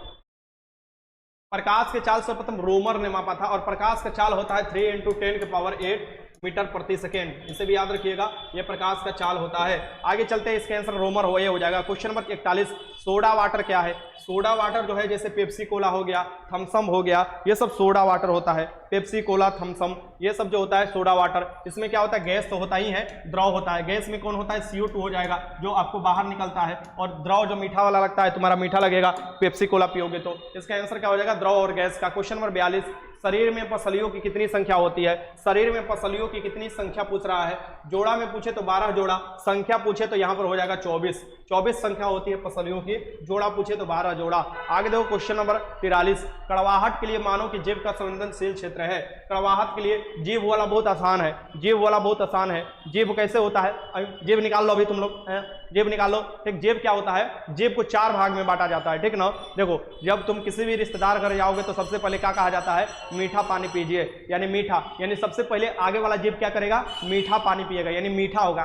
प्रकाश के चाल सर्वप्रथम रोमर ने मापा था, और प्रकाश का चाल होता है 3 × 10⁸ मीटर प्रति सेकेंड। इसे भी याद रखिएगा, यह प्रकाश का चाल होता है। आगे चलते हैं, इसका आंसर रोमर हो, ये हो जाएगा। क्वेश्चन नंबर 41, सोडा वाटर क्या है? सोडा वाटर जो है जैसे पेप्सी कोला हो गया, थम्सम हो गया, ये सब सोडा वाटर होता है। पेप्सी कोला, थम्सम, ये सब जो होता है सोडा वाटर। इसमें क्या होता है? गैस तो होता ही है, द्रव होता है। गैस में कौन होता है? CO2 हो जाएगा जो आपको बाहर निकलता है, और द्रव जो मीठा वाला लगता है, तुम्हारा मीठा लगेगा पेप्सी कोला पियोगे तो। इसका आंसर क्या हो जाएगा? द्रव और गैस का। क्वेश्चन नंबर 42, शरीर में पसलियों की कितनी संख्या होती है? शरीर में पसलियों की कितनी संख्या पूछ रहा है। जोड़ा में पूछे तो 12 जोड़ा, संख्या पूछे तो यहाँ पर हो जाएगा 24 संख्या होती है पसलियों की, जोड़ा पूछे तो 12 जोड़ा। आगे देखो क्वेश्चन नंबर 43, कड़वाहट के लिए मानव की जीभ का संवेदनशील क्षेत्र है। कड़वाहट के लिए जीभ वाला बहुत आसान है, जीभ वाला बहुत आसान है। जीभ कैसे होता है? जीभ निकाल लो अभी तुम लोग, जीभ निकाल लो, ठीक। जीभ क्या होता है? जीभ को 4 भाग में बांटा जाता है, ठीक ना। देखो जब तुम किसी भी रिश्तेदार घर जाओगे तो सबसे पहले क्या कहा जाता है? मीठा पानी पीजिए, यानी मीठा, यानी सबसे पहले आगे वाला जीभ क्या करेगा? मीठा पानी पिएगा, यानी मीठा होगा,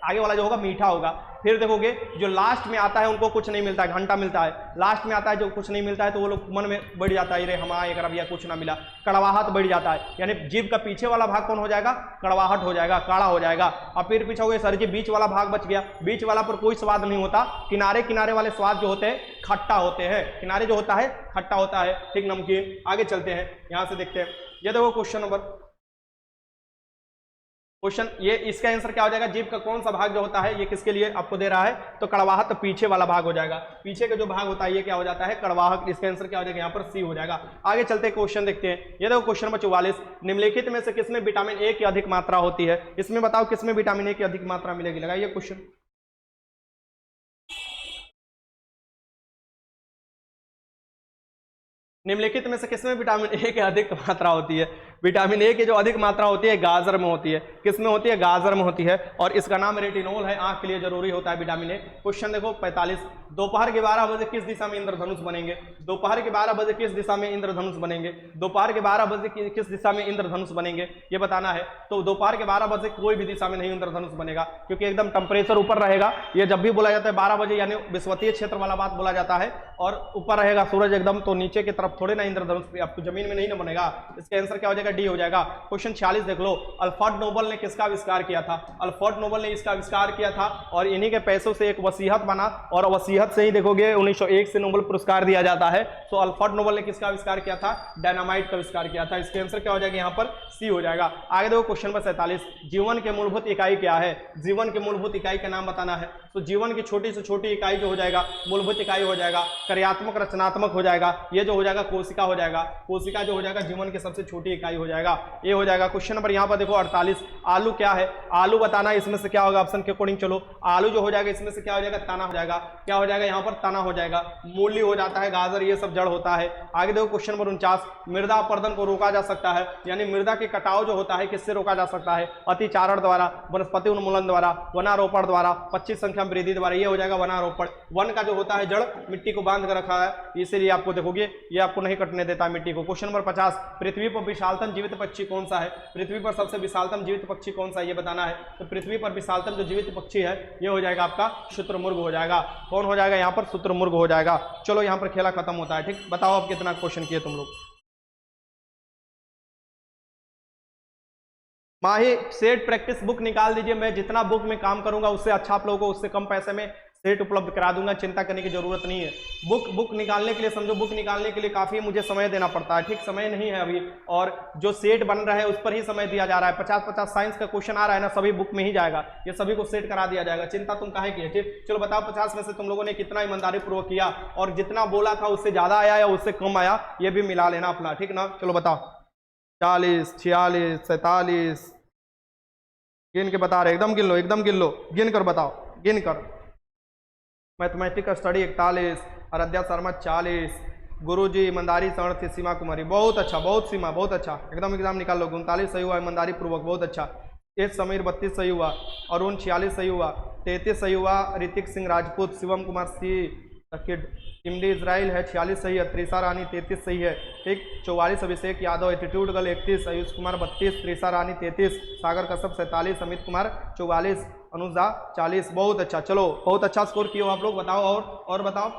आगे वाला जो होगा मीठा होगा। फिर देखोगे जो लास्ट में आता है उनको कुछ नहीं मिलता है, घंटा मिलता है। लास्ट में आता है जो कुछ नहीं मिलता है तो वो लोग मन में बढ़ जाता है, रे हमारा एक रबिया कुछ ना मिला, कड़वाहट बढ़ जाता है। यानी जीभ का पीछे वाला भाग कौन हो जाएगा? कड़वाहट हो जाएगा, काढ़ा हो जाएगा। अब फिर पीछे सर जी बीच वाला भाग बच गया, बीच वाला पर कोई स्वाद नहीं होता। किनारे किनारे वाले स्वाद जो होते हैं खट्टा होते हैं, किनारे जो होता है खट्टा होता है, ठीक, नमकीन। आगे चलते हैं, यहां से देखते हैं, ये देखो क्वेश्चन नंबर ये इसका आंसर क्या हो जाएगा? जीभ का कौन सा भाग जो होता है, ये किसके लिए आपको दे रहा है? तो कड़वाहट, तो पीछे वाला भाग हो जाएगा। पीछे का जो भाग होता है ये क्या हो जाता है? कड़वाहट। इसका आंसर क्या हो जाएगा? यहाँ पर सी हो जाएगा। आगे चलते क्वेश्चन देखते हैं, ये देखो क्वेश्चन नंबर 44, निम्नलिखित में से किसमें विटामिन ए की अधिक मात्रा होती है? इसमें बताओ किसमें विटामिन ए की अधिक मात्रा मिलेगी? लगाइए क्वेश्चन। निम्नलिखित में से किसमें विटामिन ए की अधिक मात्रा होती है? विटामिन ए की जो अधिक मात्रा होती है गाजर में होती है। किसमें होती है? गाजर में होती है, और इसका नाम रेटिनोल है, आंख के लिए जरूरी होता है विटामिन ए। क्वेश्चन देखो 45, दोपहर के 12 बजे किस दिशा में इंद्रधनुष बनेंगे? दोपहर के 12 बजे किस दिशा में इंद्रधनुष बनेंगे? दोपहर के 12 बजे किस दिशा में इंद्रधनुष बनेंगे ये बताना है। तो दोपहर के 12 बजे कोई भी दिशा में नहीं इंद्रधनुष बनेगा, क्योंकि एकदम टेम्परेचर ऊपर रहेगा। ये जब भी बोला जाता है 12 बजे यानी विषुवतीय क्षेत्र वाला बात बोला जाता है, और ऊपर रहेगा सूरज एकदम, तो नीचे की तरफ थोड़े ना इंद्रधनुष आपको जमीन में नहीं ना बनेगा। इसका आंसर क्या हो जाएगा? डी हो जाएगा। क्वेश्चन 46 देख लो, अल्फ्रेड नोबल ने किसका आविष्कार किया था? अल्फ्रेड नोबल ने इसका आविष्कार किया था, और इन्हीं के पैसों से एक वसीयत बना, और वसीयत से ही देखोगे 1901 से नोबेल पुरस्कार दिया जाता है। तो अल्फ्रेड नोबल ने किसका आविष्कार किया था? डायनामाइट का आविष्कार किया था। इसका आंसर क्या हो जाएगा? यहाँ पर सी हो जाएगा। आगे देखो क्वेश्चन नंबर 47, जीवन के मूलभूत इकाई क्या है? जीवन के मूलभूत इकाई का नाम बताना है। तो जीवन की छोटी से छोटी इकाई जो हो जाएगा मूलभूत इकाई हो जाएगा, कार्यात्मक रचनात्मक हो जाएगा, ये जो हो जाएगा कोशिका हो जाएगा। कोशिका जो हो जाएगा जीवन की सबसे छोटी इकाई हो जाएगा, ये हो जाएगा। क्वेश्चन नंबर यहाँ पर देखो 48, आलू क्या है? आलू बताना, इसमें से क्या होगा? ऑप्शन के अकॉर्डिंग चलो, आलू जो हो जाएगा इसमें से क्या हो जाएगा? तना हो जाएगा। क्या हो जाएगा? यहाँ पर तना हो जाएगा। मूली हो जाता है, गाजर, ये सब जड़ होता है। आगे देखो क्वेश्चन नंबर 49, मृदा अपरदन को रोका जा सकता है, यानी मृदा के कटाव जो होता है किससे रोका जा सकता है? अतिचारण द्वारा, वनस्पति उन्मूलन द्वारा, वनारोपण द्वारा, 25 संख्या में वृद्धि द्वारा, ये हो जाएगा वनारोपण। वन का जो होता है जड़ मिट्टी को बांध कर रखा है, इसीलिए आपको देखोगे ये आपको नहीं कटने देता मिट्टी को। क्वेश्चन नंबर 50, पृथ्वी पर विशालतम विशालतम जीवित पक्षी कौन सा है, पृथ्वी पर सबसे विशालतम जीवित पक्षी कौन सा है ये बताना है। तो पृथ्वी पर विशालतम जो जीवित पक्षी है ये हो जाएगा आपका शुतुरमुर्ग हो जाएगा। कौन हो जाएगा यहाँ पर, शुतुरमुर्ग हो जाएगा। चलो यहाँ पर खेला खत्म होता है, ठीक। बताओ अब कितना क्वेश्चन किए तुम लोग। माही सेट प्रैक्टिस बुक निकाल दीजिए, मैं जितना बुक में काम करूंगा उससे अच्छा आप लोगों को उससे कम पैसे में सेट उपलब्ध करा दूंगा, चिंता करने की जरूरत नहीं है। बुक निकालने के लिए समझो, बुक निकालने के लिए काफी मुझे समय देना पड़ता है, ठीक। समय नहीं है अभी, और जो सेट बन रहा है उस पर ही समय दिया जा रहा है। 50-50 साइंस का क्वेश्चन आ रहा है ना, सभी बुक में ही जाएगा, ये सभी को सेट करा दिया जाएगा, चिंता तुम काहे की है, ठीक। चलो बताओ 50 में से तुम लोगों ने कितना ईमानदारी पूर्वक किया, और जितना बोला था उससे ज्यादा आया या उससे कम आया ये भी मिला लेना अपना, ठीक ना। चलो बताओ 40, 46, 47, गिन के बता रहे, एकदम गिन लो, एकदम गिन लो, गिन कर बताओ, गिन कर। मैथमेटिक का स्टडी 41, आराध्या शर्मा 40, गुरुजी ईमानदारी शरण थी सीमा कुमारी, बहुत अच्छा, बहुत सीमा, बहुत अच्छा, एकदम एग्जाम निकाल लो। 39 सही हुआ ईमानदारी पूर्वक, बहुत अच्छा। एस समीर 32 सही हुआ, अरुण 46 सही हुआ, 33 सही हुआ ऋतिक सिंह राजपूत, शिवम कुमार सी किड, इमडी इजराइल है 46 सही है, त्रिशा रानी 33 सही है, ठीक। 44 अभिषेक यादव, एटीट्यूड गर्ल 31, आयुष कुमार 32, त्रिशा रानी 33, सागर कश्यप 47, अमित कुमार 44, अनुजा 40, बहुत अच्छा। चलो बहुत अच्छा स्कोर किए हो आप लोग। बताओ और बताओ।